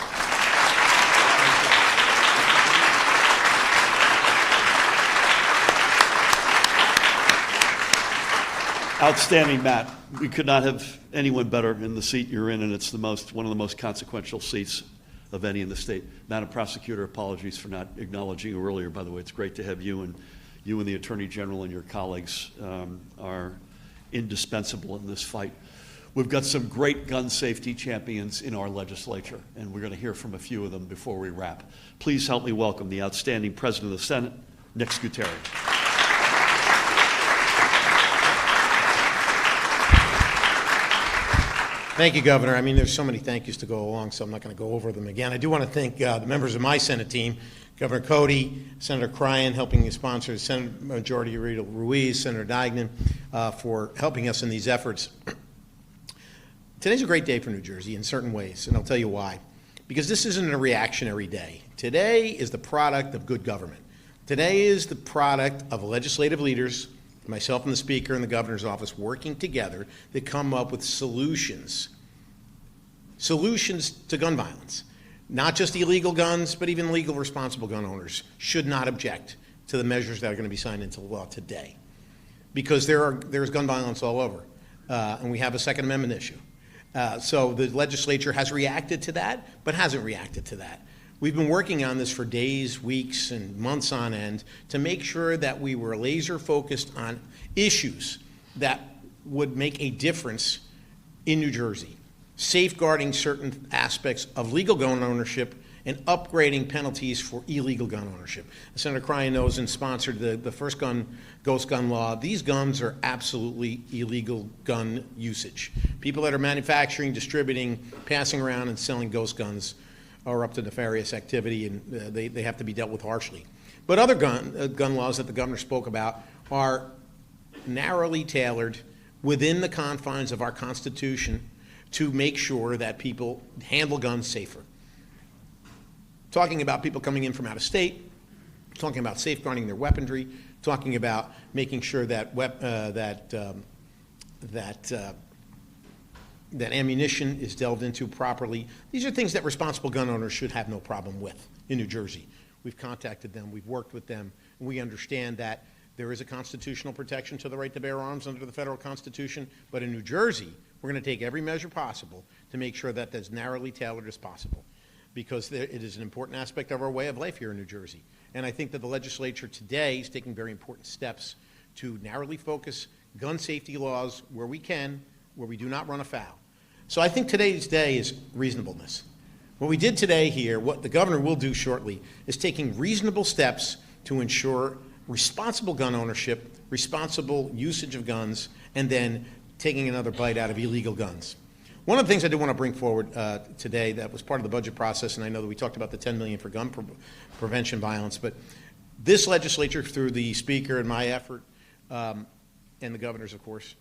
Outstanding, Matt. We could not have anyone better in the seat you're in, and it's one of the most consequential seats of any in the state. Madam Prosecutor, apologies for not acknowledging you earlier. By the way, it's great to have you and the Attorney General and your colleagues are indispensable in this fight. We've got some great gun safety champions in our legislature, and we're going to hear from a few of them before we wrap. Please help me welcome the outstanding President of the Senate, Nick Scuteri. Thank you, Governor. I mean, there's so many thank yous to go along, so I'm not going to go over them again. I do want to thank the members of my Senate team, Governor Cody, Senator Cryan, helping to sponsor, Senate Majority Leader Ruiz, Senator Dagnan, for helping us in these efforts. Today's a great day for New Jersey in certain ways, and I'll tell you why. Because this isn't a reactionary day. Today is the product of good government. Today is the product of legislative leaders, myself and the Speaker and the Governor's office, working together to come up with solutions to gun violence. Not just illegal guns, but even legal responsible gun owners should not object to the measures that are going to be signed into law today. Because there's gun violence all over, and we have a Second Amendment issue. So the legislature has reacted to that, but hasn't reacted to that. We've been working on this for days, weeks, and months on end to make sure that we were laser focused on issues that would make a difference in New Jersey, safeguarding certain aspects of legal gun ownership and upgrading penalties for illegal gun ownership. Senator Cryan knows and sponsored the first ghost gun law. These guns are absolutely illegal gun usage. People that are manufacturing, distributing, passing around, and selling ghost guns are up to nefarious activity, and they have to be dealt with harshly. But other gun laws that the governor spoke about are narrowly tailored within the confines of our Constitution to make sure that people handle guns safer. Talking about people coming in from out of state, talking about safeguarding their weaponry, talking about making sure that that ammunition is delved into properly. These are things that responsible gun owners should have no problem with in New Jersey. We've contacted them, we've worked with them, and we understand that there is a constitutional protection to the right to bear arms under the federal Constitution, but in New Jersey, we're going to take every measure possible to make sure that that's narrowly tailored as possible, because it is an important aspect of our way of life here in New Jersey. And I think that the legislature today is taking very important steps to narrowly focus gun safety laws where we can, where we do not run afoul. So I think today's day is reasonableness. What we did today here, what the governor will do shortly, is taking reasonable steps to ensure responsible gun ownership, responsible usage of guns, and then taking another bite out of illegal guns. One of the things I do want to bring forward today that was part of the budget process, and I know that we talked about the $10 million for gun prevention violence, but this legislature, through the Speaker and my effort, and the governor's, of course,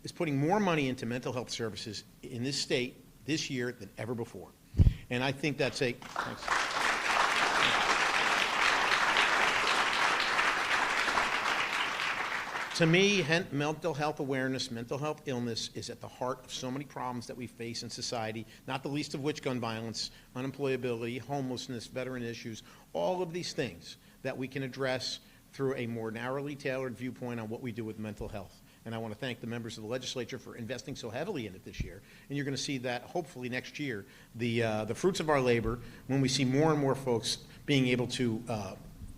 is putting more money into mental health services in this state this year than ever before. And I think that's a... Thanks. To me, mental health awareness, mental health illness is at the heart of so many problems that we face in society, not the least of which gun violence, unemployability, homelessness, veteran issues, all of these things that we can address through a more narrowly tailored viewpoint on what we do with mental health. And I want to thank the members of the legislature for investing so heavily in it this year. And you're going to see that hopefully next year, the fruits of our labor, when we see more and more folks being able to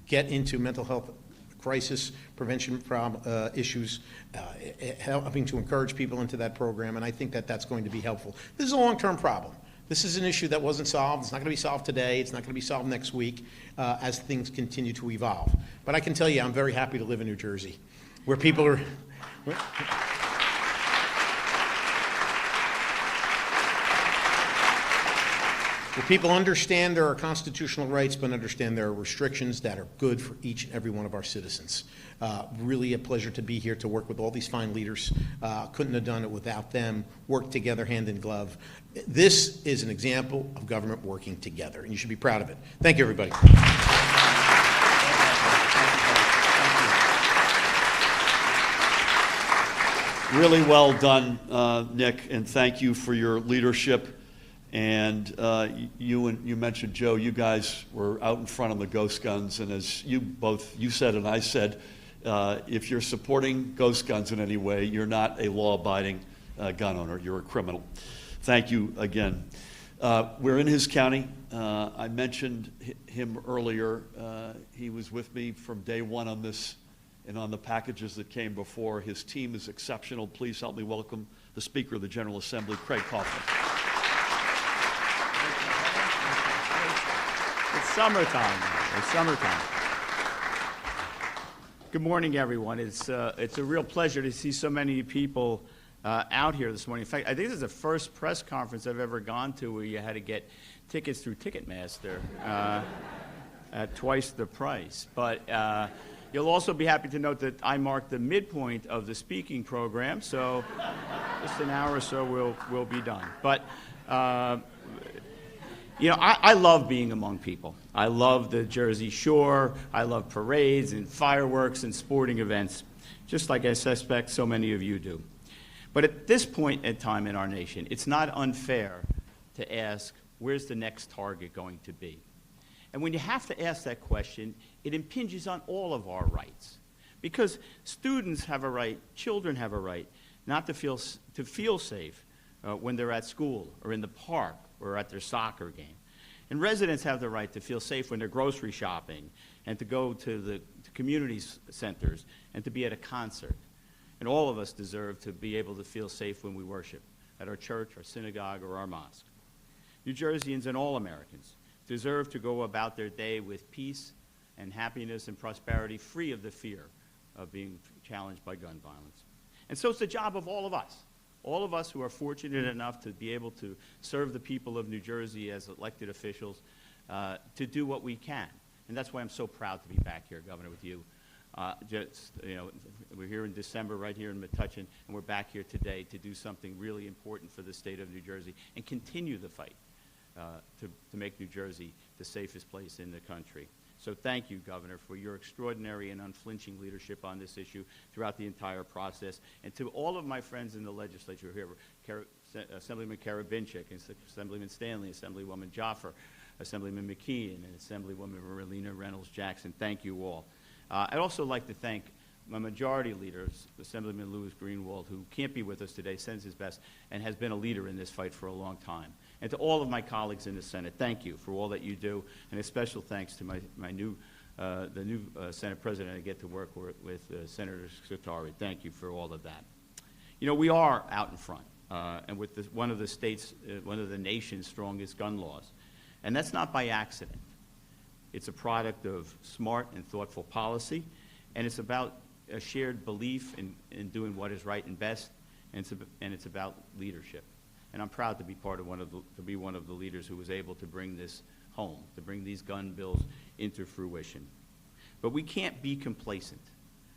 get into mental health crisis prevention issues, helping to encourage people into that program, and I think that that's going to be helpful. This is a long-term problem. This is an issue that wasn't solved. It's not going to be solved today. It's not going to be solved next week as things continue to evolve. But I can tell you I'm very happy to live in New Jersey, where people are... where people understand there are constitutional rights, but understand there are restrictions that are good for each and every one of our citizens. Really a pleasure to be here to work with all these fine leaders. Couldn't have done it without them. Worked together hand in glove. This is an example of government working together, and you should be proud of it. Thank you, everybody. Really well done, Nick, and thank you for your leadership. And you mentioned, Joe, you guys were out in front on the ghost guns, and as you said and I said, if you're supporting ghost guns in any way, you're not a law-abiding gun owner. You're a criminal. Thank you again. We're in his county. I mentioned him earlier. He was with me from day one on this and on the packages that came before. His team is exceptional. Please help me welcome the Speaker of the General Assembly, Craig Kaufman. It's summertime. It's summertime. Good morning, everyone. It's a real pleasure to see so many people out here this morning. In fact, I think this is the first press conference I've ever gone to where you had to get tickets through Ticketmaster at twice the price. But you'll also be happy to note that I marked the midpoint of the speaking program, so just an hour or so we'll be done. But you know, I love being among people. I love the Jersey Shore. I love parades and fireworks and sporting events, just like I suspect so many of you do. But at this point in time in our nation, it's not unfair to ask, where's the next target going to be? And when you have to ask that question, it impinges on all of our rights. Because students have a right, children have a right, not to feel safe when they're at school or in the park or at their soccer game. And residents have the right to feel safe when they're grocery shopping and to go to the community centers and to be at a concert. And all of us deserve to be able to feel safe when we worship at our church, our synagogue, or our mosque. New Jerseyans and all Americans deserve to go about their day with peace and happiness and prosperity, free of the fear of being challenged by gun violence. And so it's the job of all of us who are fortunate enough to be able to serve the people of New Jersey as elected officials, to do what we can. And that's why I'm so proud to be back here, Governor, with you. We're here in December right here in Metuchen, and we're back here today to do something really important for the state of New Jersey and continue the fight to make New Jersey the safest place in the country. So thank you, Governor, for your extraordinary and unflinching leadership on this issue throughout the entire process. And to all of my friends in the legislature here, Assemblyman Karabinchik, Assemblyman Stanley, Assemblywoman Jaffer, Assemblyman McKeon, and Assemblywoman Marlena Reynolds-Jackson, thank you all. I'd also like to thank my majority leaders, Assemblyman Louis Greenwald, who can't be with us today, sends his best, and has been a leader in this fight for a long time. And to all of my colleagues in the Senate, thank you for all that you do, and a special thanks to the new Senate President I get to work with Senator Scutari. Thank you for all of that. You know, we are out in front, and with one of the nation's strongest gun laws, and that's not by accident. It's a product of smart and thoughtful policy, and it's about a shared belief in doing what is right and best, and it's about leadership. And I'm proud to be one of the leaders who was able to bring this home, to bring these gun bills into fruition. But we can't be complacent.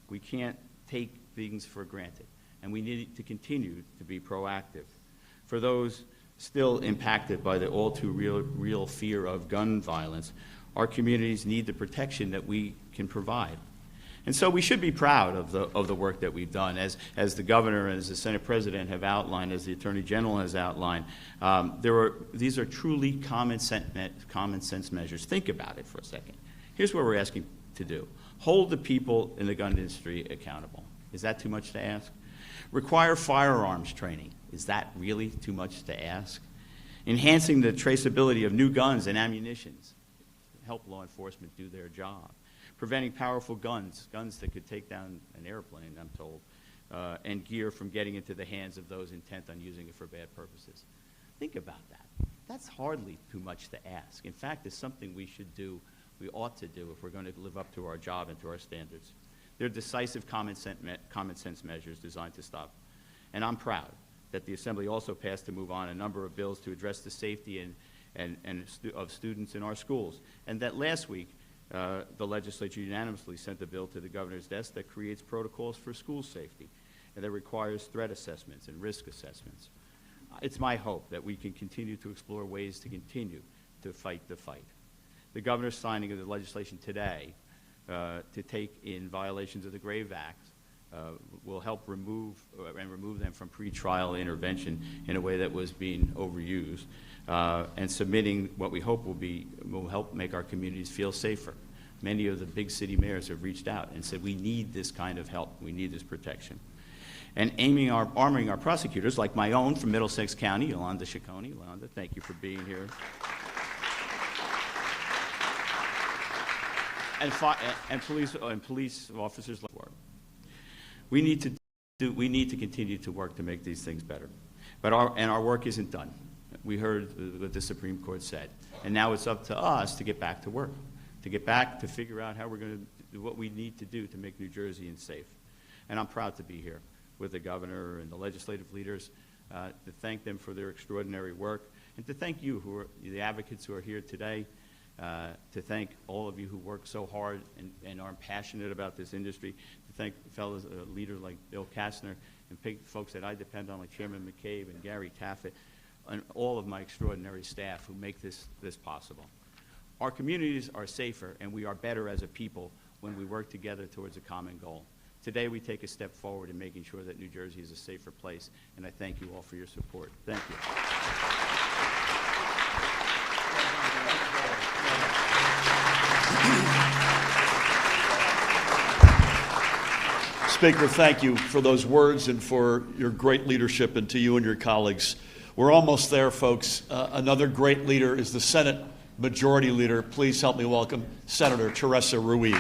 We can't take things for granted, and we need to continue to be proactive. For those still impacted by the all too real fear of gun violence, our communities need the protection that we can provide. And so we should be proud of the work that we've done. As the governor and as the Senate President have outlined, as the Attorney General has outlined, these are truly common sense measures. Think about it for a second. Here's what we're asking to do. Hold the people in the gun industry accountable. Is that too much to ask? Require firearms training. Is that really too much to ask? Enhancing the traceability of new guns and ammunitions. Help law enforcement do their job. Preventing powerful guns that could take down an airplane, I'm told, and gear from getting into the hands of those intent on using it for bad purposes. Think about that. That's hardly too much to ask. In fact, it's something we ought to do if we're going to live up to our job and to our standards. They're decisive common sense measures designed to stop. And I'm proud that the Assembly also passed to move on a number of bills to address the safety of students in our schools. And that last week, the legislature unanimously sent a bill to the governor's desk that creates protocols for school safety and that requires threat assessments and risk assessments. It's my hope that we can continue to explore ways to continue to fight the fight. The governor's signing of the legislation today to take in violations of the Grave Act will help remove them from pretrial intervention in a way that was being overused, and submitting what we hope will help make our communities feel safer. Many of the big city mayors have reached out and said, we need this kind of help, we need this protection. and arming our prosecutors, like my own from Middlesex County, Yolanda Ciccone. Yolanda, thank you for being here. And police officers. We need to continue to work to make these things better. But our work isn't done. We heard what the Supreme Court said, and now it's up to us to get back to work, to figure out how we're going to do what we need to do to make New Jersey safe. And I'm proud to be here with the governor and the legislative leaders, to thank them for their extraordinary work, and to thank you, who are the advocates who are here today, to thank all of you who work so hard and are passionate about this industry, to thank fellows, leaders like Bill Kastner, and folks that I depend on, like Chairman McCabe and Gary Taffet, and all of my extraordinary staff who make this possible. Our communities are safer, and we are better as a people when we work together towards a common goal. Today, we take a step forward in making sure that New Jersey is a safer place, and I thank you all for your support. Thank you. Speaker, thank you for those words and for your great leadership, and to you and your colleagues. We're almost there, folks. Another great leader is the Senate Majority Leader. Please help me welcome Senator Teresa Ruiz.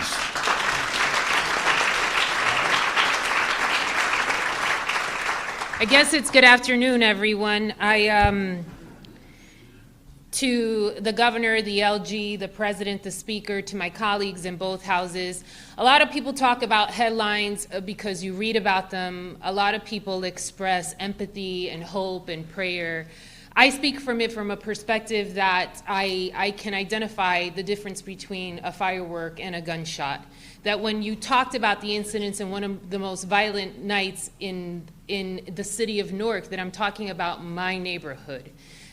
I guess it's good afternoon, everyone. To the governor, the LG, the president, the speaker, to my colleagues in both houses. A lot of people talk about headlines because you read about them. A lot of people express empathy and hope and prayer. I speak from it from a perspective that I can identify the difference between a firework and a gunshot. That when you talked about the incidents in one of the most violent nights in the city of Newark, that I'm talking about my neighborhood.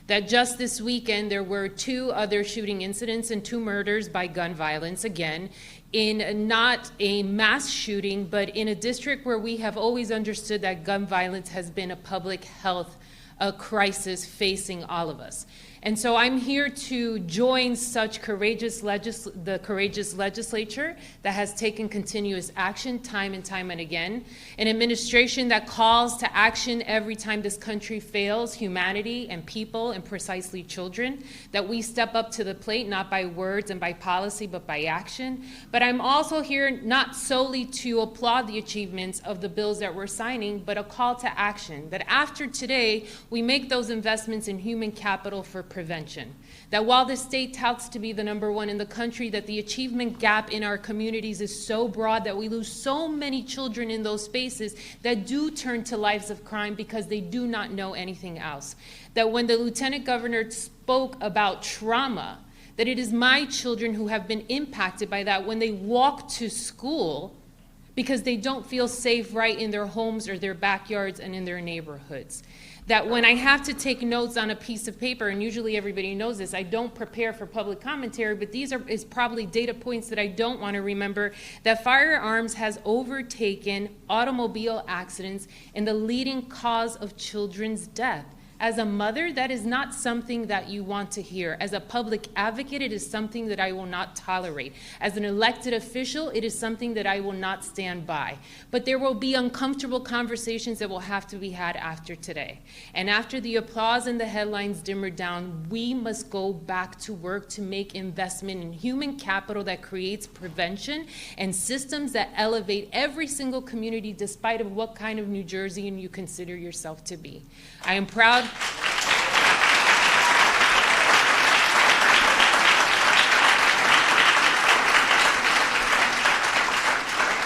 That just this weekend there were 2 other shooting incidents and 2 murders by gun violence, again, in not a mass shooting, but in a district where we have always understood that gun violence has been a public health crisis facing all of us. And so I'm here to join such the courageous legislature that has taken continuous action time and time and again, an administration that calls to action every time this country fails humanity and people, and precisely children, that we step up to the plate, not by words and by policy, but by action. But I'm also here not solely to applaud the achievements of the bills that we're signing, but a call to action, that after today, we make those investments in human capital for prevention. That while the state touts to be the #1 in the country, that the achievement gap in our communities is so broad that we lose so many children in those spaces that do turn to lives of crime because they do not know anything else. That when the Lieutenant Governor spoke about trauma, that it is my children who have been impacted by that when they walk to school because they don't feel safe right in their homes or their backyards and in their neighborhoods. That when I have to take notes on a piece of paper, and usually everybody knows this, I don't prepare for public commentary, but these is probably data points that I don't want to remember, that firearms has overtaken automobile accidents and the leading cause of children's death. As a mother, that is not something that you want to hear. As a public advocate, it is something that I will not tolerate. As an elected official, it is something that I will not stand by. But there will be uncomfortable conversations that will have to be had after today. And after the applause and the headlines dimmer down, we must go back to work to make investment in human capital that creates prevention and systems that elevate every single community despite of what kind of New Jerseyan you consider yourself to be. I am proud.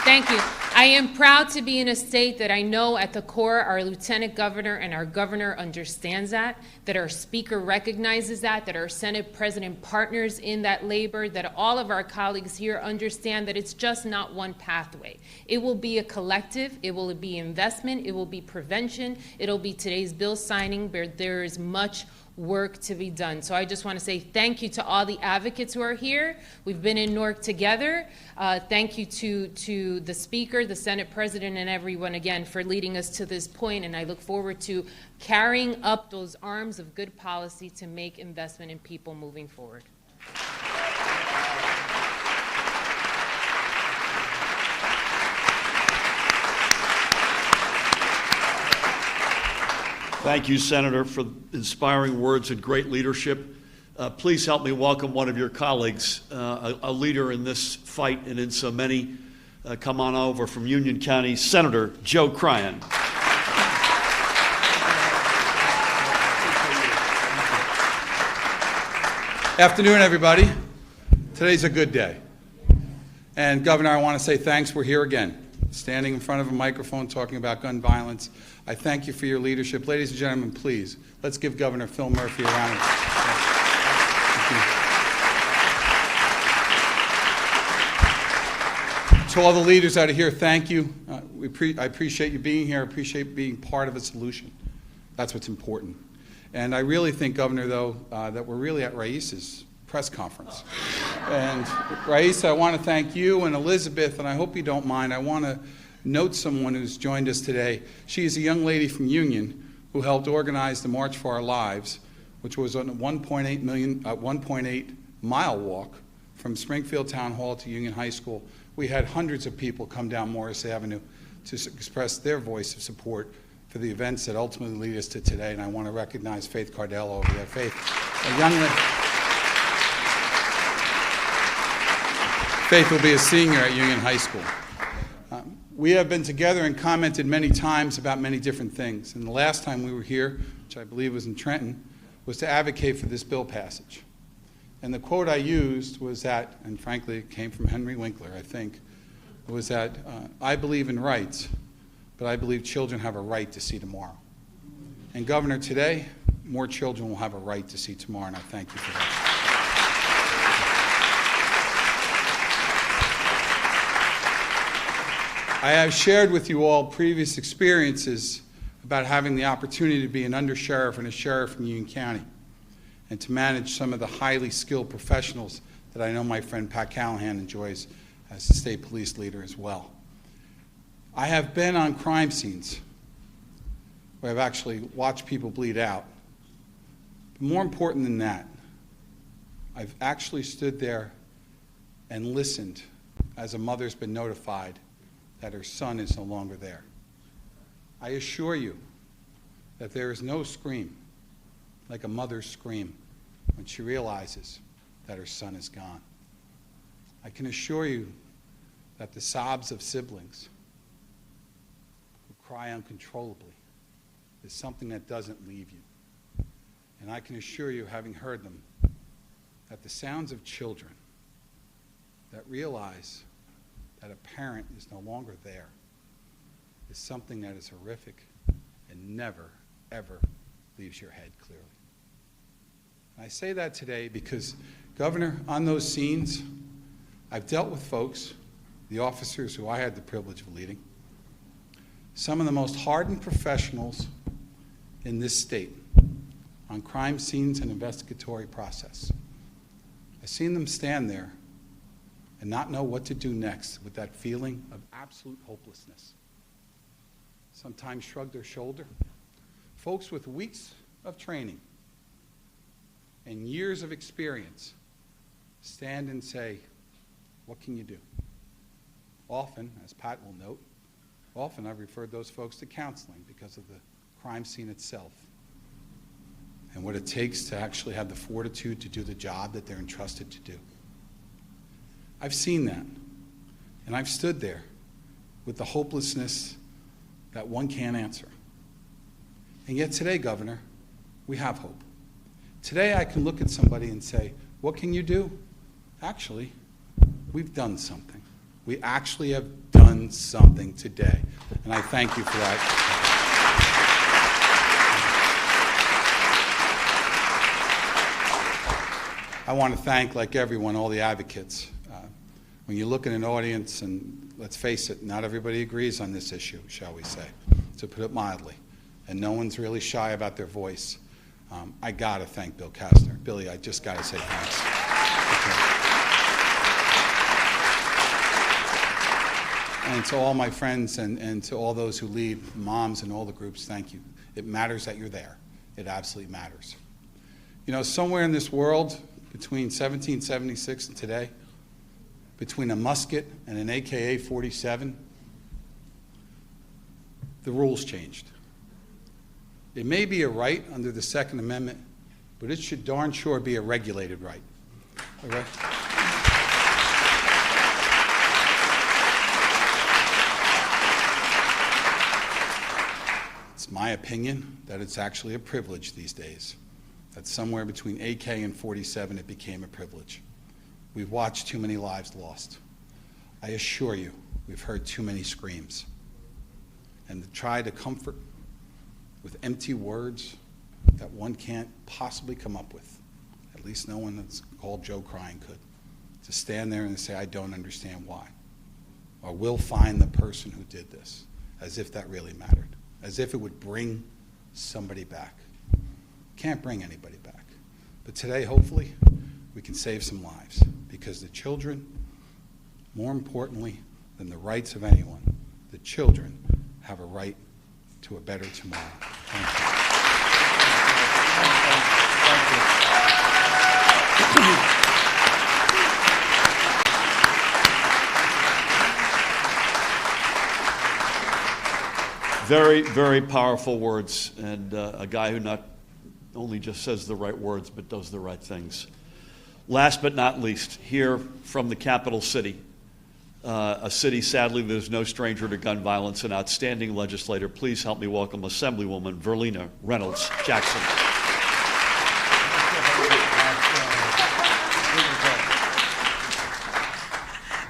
Thank you. I am proud to be in a state that I know at the core our Lieutenant Governor and our Governor understands that our Speaker recognizes that our Senate President partners in that labor, that all of our colleagues here understand that it's just not one pathway. It will be a collective, it will be investment, it will be prevention, it'll be today's bill signing, where there is much work to be done. So I just want to say thank you to all the advocates who are here. We've been in Newark together. Thank you to the Speaker, the Senate President, and everyone again for leading us to this point, and I look forward to carrying up those arms of good policy to make investment in people moving forward. Thank you, Senator, for inspiring words and great leadership. Please help me welcome one of your colleagues, a leader in this fight and in so many. Come on over from Union County, Senator Joe Cryan. Afternoon, everybody. Today's a good day. And Governor, I want to say thanks. We're here again, standing in front of a microphone talking about gun violence. I thank you for your leadership. Ladies and gentlemen, please, let's give Governor Phil Murphy a round of applause. To all the leaders out of here, thank you. I appreciate you being here. I appreciate being part of a solution. That's what's important. And I really think, Governor, though, that we're really at Rais's press conference. And Rais, I want to thank you and Elizabeth, and I hope you don't mind. I want to note someone who's joined us today. She is a young lady from Union who helped organize the March for Our Lives, which was a 1.8 mile walk from Springfield Town Hall to Union High School. We had hundreds of people come down Morris Avenue to express their voice of support for the events that ultimately lead us to today, and I want to recognize Faith Cardell over there. Faith, a young lady. Faith will be a senior at Union High School. We have been together and commented many times about many different things, and the last time we were here, which I believe was in Trenton, was to advocate for this bill passage. And the quote I used was that, and frankly it came from Henry Winkler, I think, was that I believe in rights, but I believe children have a right to see tomorrow. And Governor, today, more children will have a right to see tomorrow, and I thank you for that. I have shared with you all previous experiences about having the opportunity to be an undersheriff and a sheriff in Union County and to manage some of the highly skilled professionals that I know my friend Pat Callahan enjoys as the state police leader as well. I have been on crime scenes where I've actually watched people bleed out. But more important than that, I've actually stood there and listened as a mother's been notified that her son is no longer there. I assure you that there is no scream like a mother's scream when she realizes that her son is gone. I can assure you that the sobs of siblings who cry uncontrollably is something that doesn't leave you. And I can assure you, having heard them, that the sounds of children that realize that a parent is no longer there is something that is horrific and never, ever leaves your head clearly. And I say that today because, Governor, on those scenes, I've dealt with folks, the officers who I had the privilege of leading, some of the most hardened professionals in this state on crime scenes and investigatory process. I've seen them stand there and not know what to do next with that feeling of absolute hopelessness. Sometimes shrug their shoulder. Folks with weeks of training and years of experience stand and say, what can you do? Often, as Pat will note, often I've referred those folks to counseling because of the crime scene itself and what it takes to actually have the fortitude to do the job that they're entrusted to do. I've seen that, and I've stood there with the hopelessness that one can't answer. And yet today, Governor, we have hope. Today I can look at somebody and say, what can you do? Actually, we've done something. We actually have done something today, and I thank you for that. I want to thank, like everyone, all the advocates. When you look at an audience, and let's face it, not everybody agrees on this issue, shall we say, to put it mildly, and no one's really shy about their voice. I got to thank Bill Kastner. Billy, I just got to say thanks. Okay. And to all my friends and to all those who lead, moms and all the groups, thank you. It matters that you're there. It absolutely matters. You know, somewhere in this world, between 1776 and today, between a musket and an AKA-47, the rules changed. It may be a right under the Second Amendment, but it should darn sure be a regulated right. Okay? It's my opinion that it's actually a privilege these days. That somewhere between AK and 47 it became a privilege. We've watched too many lives lost. I assure you, we've heard too many screams. And to try to comfort with empty words that one can't possibly come up with, at least no one that's called Joe crying could, to stand there and say, I don't understand why, or we'll find the person who did this, as if that really mattered, as if it would bring somebody back. Can't bring anybody back. But today, hopefully, we can save some lives, because the children, more importantly than the rights of anyone, the children have a right to a better tomorrow. Thank you. Very, very powerful words, and a guy who not only just says the right words, but does the right things. Last but not least, here from the capital city, a city, sadly, that is no stranger to gun violence, an outstanding legislator. Please help me welcome Assemblywoman Verlina Reynolds Jackson.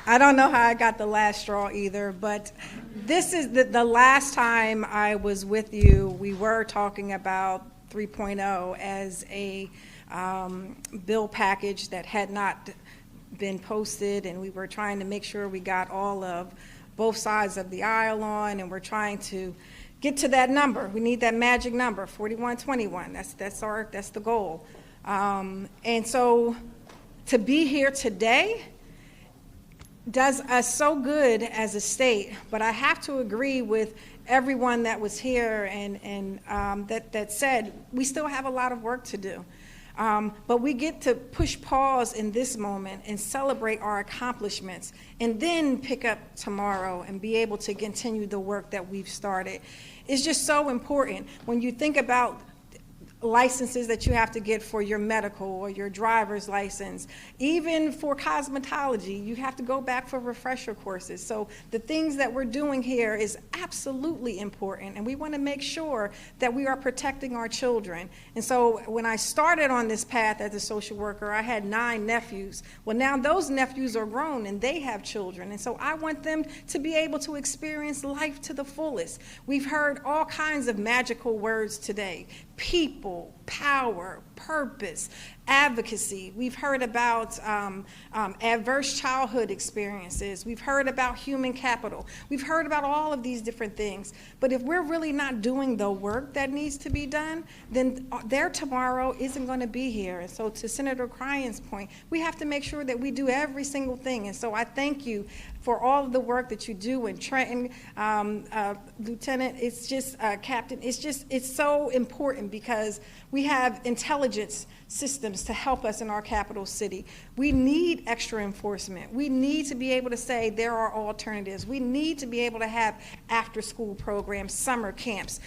I don't know how I got the last straw either, but this is the last time I was with you. We were talking about 3.0 as a bill package that had not been posted, and we were trying to make sure we got all of both sides of the aisle on, and we're trying to get to that number. We need that magic number, 4121. That's the goal. And so to be here today does us so good as a state, but I have to agree with everyone that was here and that said we still have a lot of work to do. But we get to push pause in this moment and celebrate our accomplishments and then pick up tomorrow and be able to continue the work that we've started. It's just so important when you think about licenses that you have to get for your medical or your driver's license. Even for cosmetology, you have to go back for refresher courses. So the things that we're doing here is absolutely important, and we want to make sure that we are protecting our children. And so when I started on this path as a social worker, I had 9 nephews. Well, now those nephews are grown and they have children, and so I want them to be able to experience life to the fullest. We've heard all kinds of magical words today: people, power, purpose, advocacy. We've heard about adverse childhood experiences. We've heard about human capital. We've heard about all of these different things. But if we're really not doing the work that needs to be done, then their tomorrow isn't going to be here. And so to Senator Cryan's point, we have to make sure that we do every single thing. And so I thank you for all of the work that you do in Trenton, Lieutenant, it's just, Captain, it's so important because we have intelligence systems to help us in our capital city. We need extra enforcement. We need to be able to say there are alternatives. We need to be able to have after-school programs, summer camps,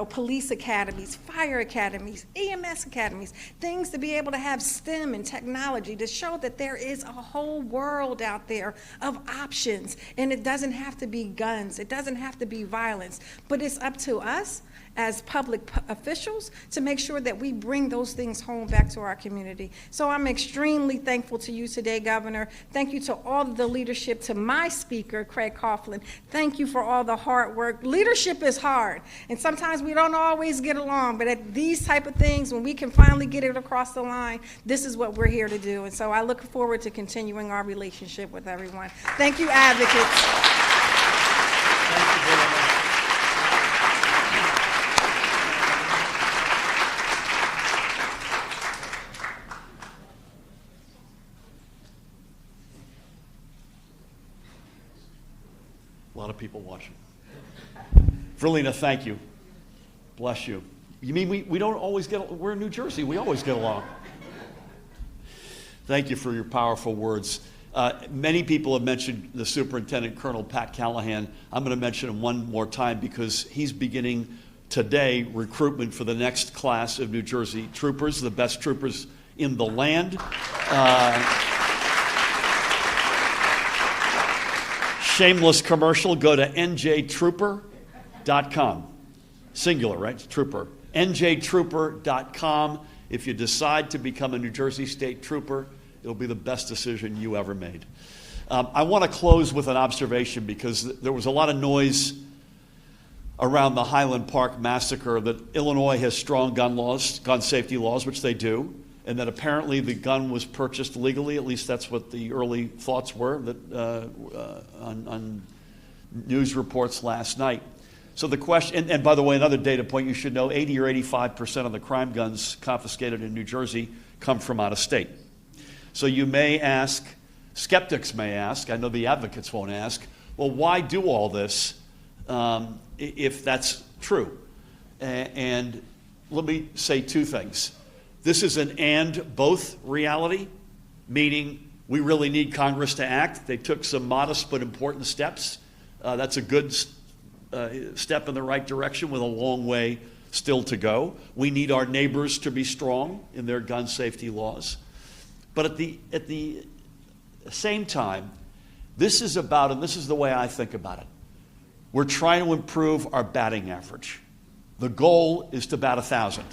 police academies, fire academies, EMS academies, things to be able to have STEM and technology to show that there is a whole world out there of options. And it doesn't have to be guns. It doesn't have to be violence. But it's up to us as public officials to make sure that we bring those things home back to our community. So I'm extremely thankful to you today, Governor. Thank you to all of the leadership, to my speaker, Craig Coughlin. Thank you for all the hard work. Leadership is hard, and sometimes we don't always get along, but at these type of things, when we can finally get it across the line, this is what we're here to do. And so I look forward to continuing our relationship with everyone. Thank you, advocates. Thank you very much. A lot of people watching. Verlina, thank you. Bless you. You mean we don't always we're in New Jersey, we always get along. Thank you for your powerful words. Many people have mentioned the Superintendent, Colonel Pat Callahan. I'm going to mention him one more time because he's beginning today recruitment for the next class of New Jersey troopers, the best troopers in the land. Shameless commercial, go to njtrooper.com. Singular, right? Trooper. njtrooper.com. If you decide to become a New Jersey State Trooper, it'll be the best decision you ever made. I want to close with an observation because there was a lot of noise around the Highland Park massacre that Illinois has strong gun laws, gun safety laws, which they do, and that apparently the gun was purchased legally. At least that's what the early thoughts were that, on news reports last night. So the question, and by the way, another data point you should know, 80 or 85% of the crime guns confiscated in New Jersey come from out of state. So you may ask, skeptics may ask, I know the advocates won't ask, well, why do all this if that's true? And let me say two things. This is an and both reality, meaning we really need Congress to act. They took some modest but important steps. That's a good step in the right direction with a long way still to go. We need our neighbors to be strong in their gun safety laws. But at the same time, this is about, and this is the way I think about it, we're trying to improve our batting average. The goal is to bat 1,000.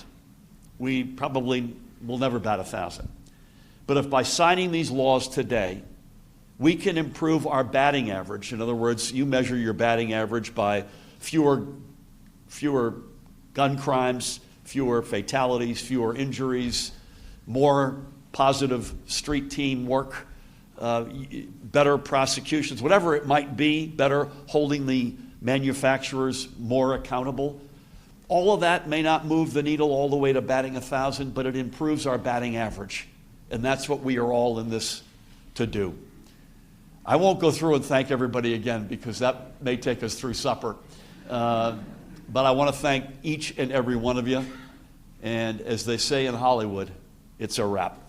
We probably will never bat 1,000. But if by signing these laws today, we can improve our batting average. In other words, you measure your batting average by fewer gun crimes, fewer fatalities, fewer injuries, more positive street team work, better prosecutions, whatever it might be, better holding the manufacturers more accountable. All of that may not move the needle all the way to batting 1,000, but it improves our batting average. And that's what we are all in this to do. I won't go through and thank everybody again because that may take us through supper. But I want to thank each and every one of you. And as they say in Hollywood, it's a wrap.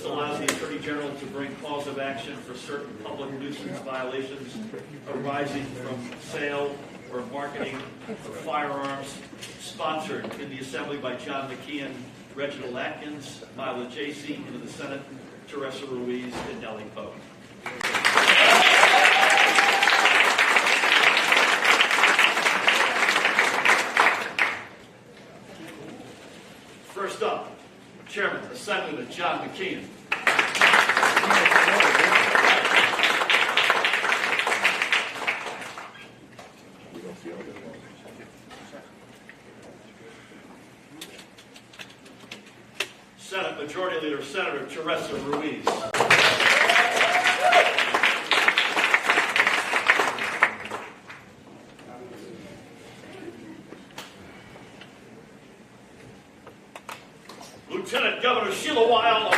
This allows the Attorney General to bring cause of action for certain public nuisance violations arising from sale or marketing of firearms, sponsored in the Assembly by John McKeon, Reginald Atkins, Mila J.C., and in the Senate, Teresa Ruiz and Nellie Pope. First up, Chairman, Assemblyman John McKeon. Senate Majority Leader Senator Teresa Ruiz. Lieutenant Governor Sheila Weil.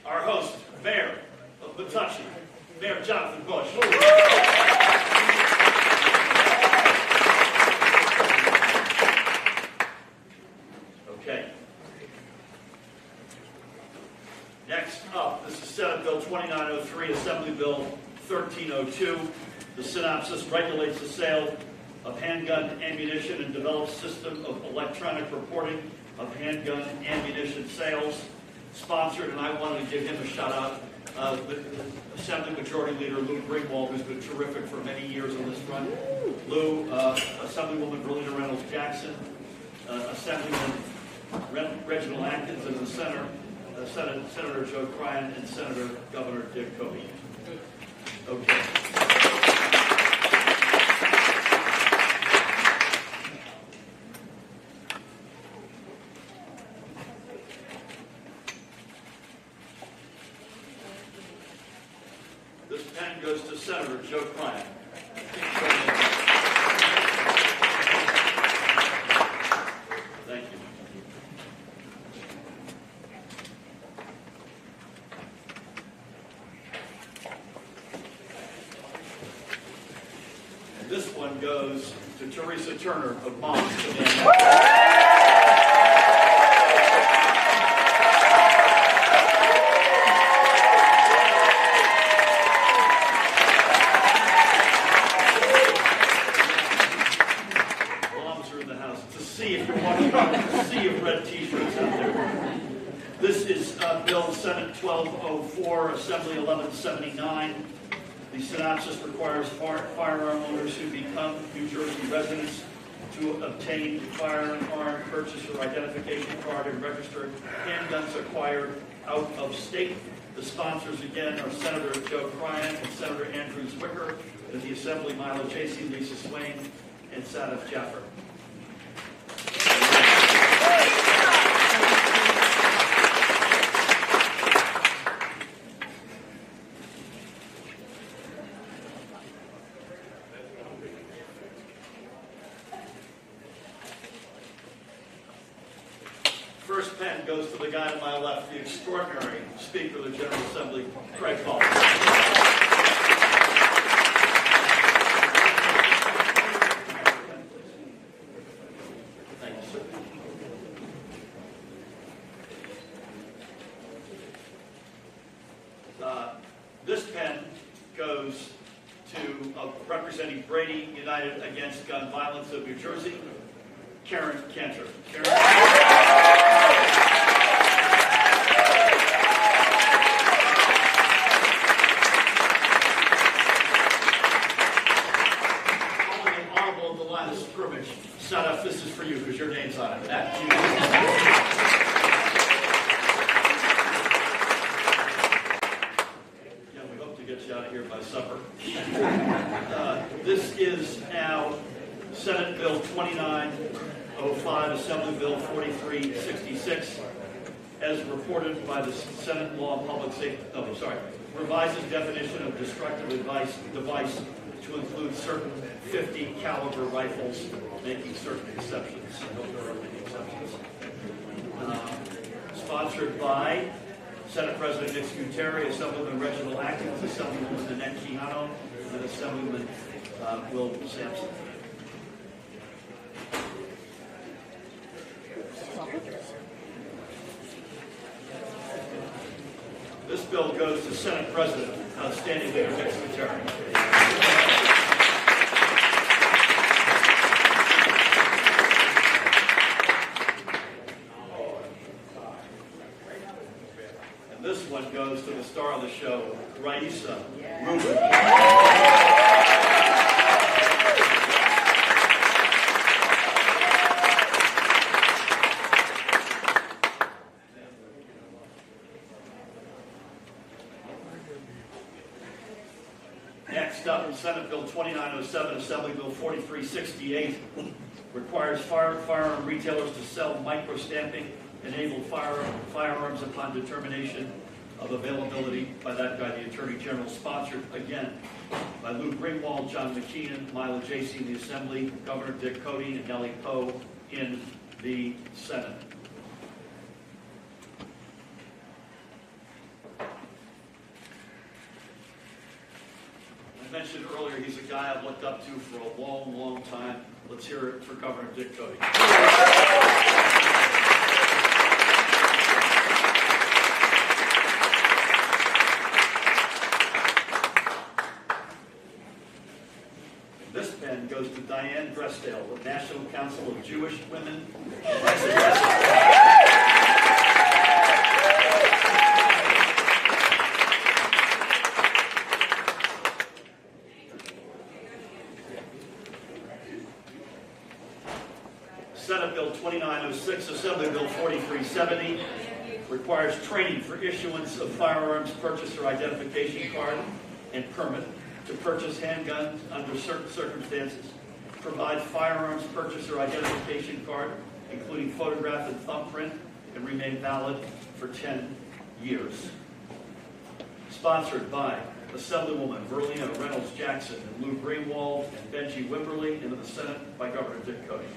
Our host, Mayor of Metuchen, Mayor Jonathan Bush. Okay. Next up, this is Senate Bill 2903, Assembly Bill 1302. The Synopsis regulates the sale of handgun ammunition and develops a system of electronic reporting of handgun ammunition sales. Sponsored, and I wanted to give him a shout out, the Assembly Majority Leader Lou Greenwald, who's been terrific for many years on this front. Lou, Assemblywoman Berlina Reynolds Jackson, Assemblyman Reginald Atkins, and the Senator Joe Cryan, and Senator Governor Dick Cody. Okay. This pen goes to Senator Joe Cryan. Thank you. And this one goes to Teresa Turner of Moms. Sea of red t-shirts out there. This is Bill Senate 1204, Assembly 1179. The Synopsis requires firearm owners who become New Jersey residents to obtain firearm purchase or identification card and register handguns acquired out of state. The sponsors again are Senator Joe Cryan and Senator Andrew Zwicker. In the Assembly, Mila J.C., Lisa Swain, and Sadaf Jaffer. First pen goes to the guy to my left, the extraordinary Speaker of the General Assembly, Craig Hall. Thank you, sir. This pen goes to representing Brady United Against Gun Violence of New Jersey, Karen Cantor. Sadaf, this is for you because your name's on it. Yeah, we hope to get you out of here by supper. This is now Senate Bill 2905, Assembly Bill 4366. as reported by the Senate Law and Public Safety, revises definition of destructive device to include certain 50 caliber rifles, making certain exceptions. I hope there are many exceptions. Sponsored by Senate President Nick Scuteri, Assemblyman Reginald Atkins, Assemblywoman Annette Quijano, and Assemblyman Will Sampson. This bill goes to Senate President, Standing Leader Nick Scuteri. And this one goes to the star of the show, Raisa Rubin. Next up, Senate Bill 2907, Assembly Bill 4368, requires firearm retailers to sell micro-stamping enabled firearms upon determination of availability by that guy, the Attorney General, sponsored again by Lou Greenwald, John McKeon, Mila Jacey in the Assembly, Governor Dick Cody, and Nellie Poe in the Senate. I mentioned earlier, he's a guy I've looked up to for a long, long time. Let's hear it for Governor Dick Cody. This pen goes to Diane Dressdale, the National Council of Jewish Women. Senate Bill 2906, Assembly Bill 4370, requires training for issuance of firearms purchaser identification card and permit to purchase handguns under certain circumstances, provide firearms purchaser identification card, including photograph and thumbprint, and remain valid for 10 years. Sponsored by Assemblywoman Verlina Reynolds Jackson and Lou Greenwald and Benji Wimberly, into the Senate by Governor Dick Cody.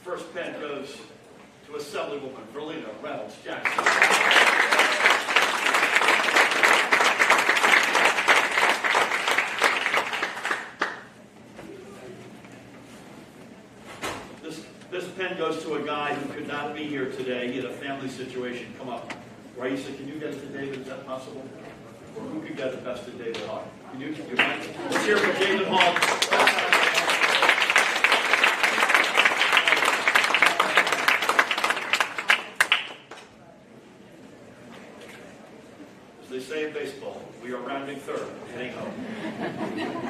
First pen goes to Assemblywoman Verlina Reynolds Jackson. This pen goes to a guy who could not be here today. He had a family situation come up. Raisa, can you get it to David? Is that possible? Or who could get the best to David Hawk? Can you mind? Let's hear for David Hawk. As they say in baseball, we are rounding third, heading home.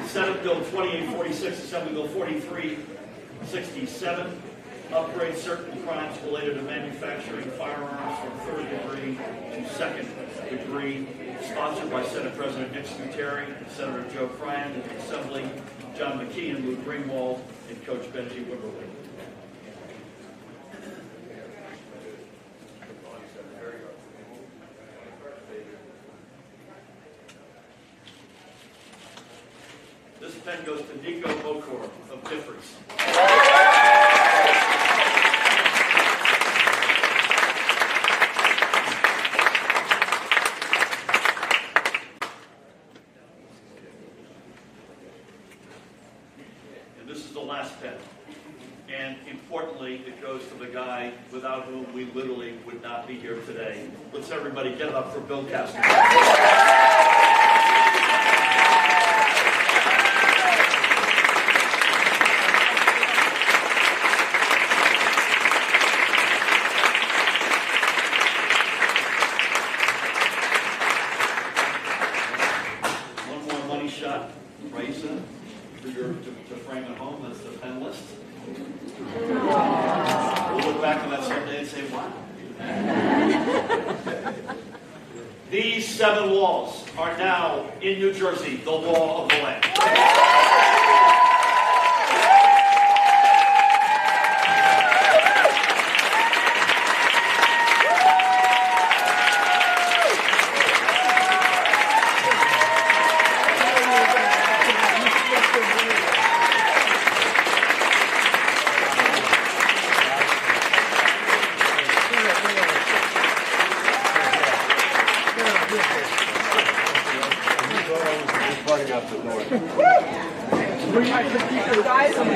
Senate Bill 2846, Assembly Bill 4367, upgrade certain crimes related to manufacturing firearms from third degree to second degree, sponsored by Senate President Nick Scuteri, Senator Joe Cryan in the Assembly, John McKeon, Lou Greenwald, and Coach Benji Wimberly. This pen goes to Nico Bokor of Differs. And importantly, it goes to the guy without whom we literally would not be here today. Let's everybody get it up for Bill Castro. One more money shot, Raisa, for your to frame at home. That's the pen list. We'll look back on that someday and say, wow. These 7 laws are now in New Jersey the law of the land. Guys on the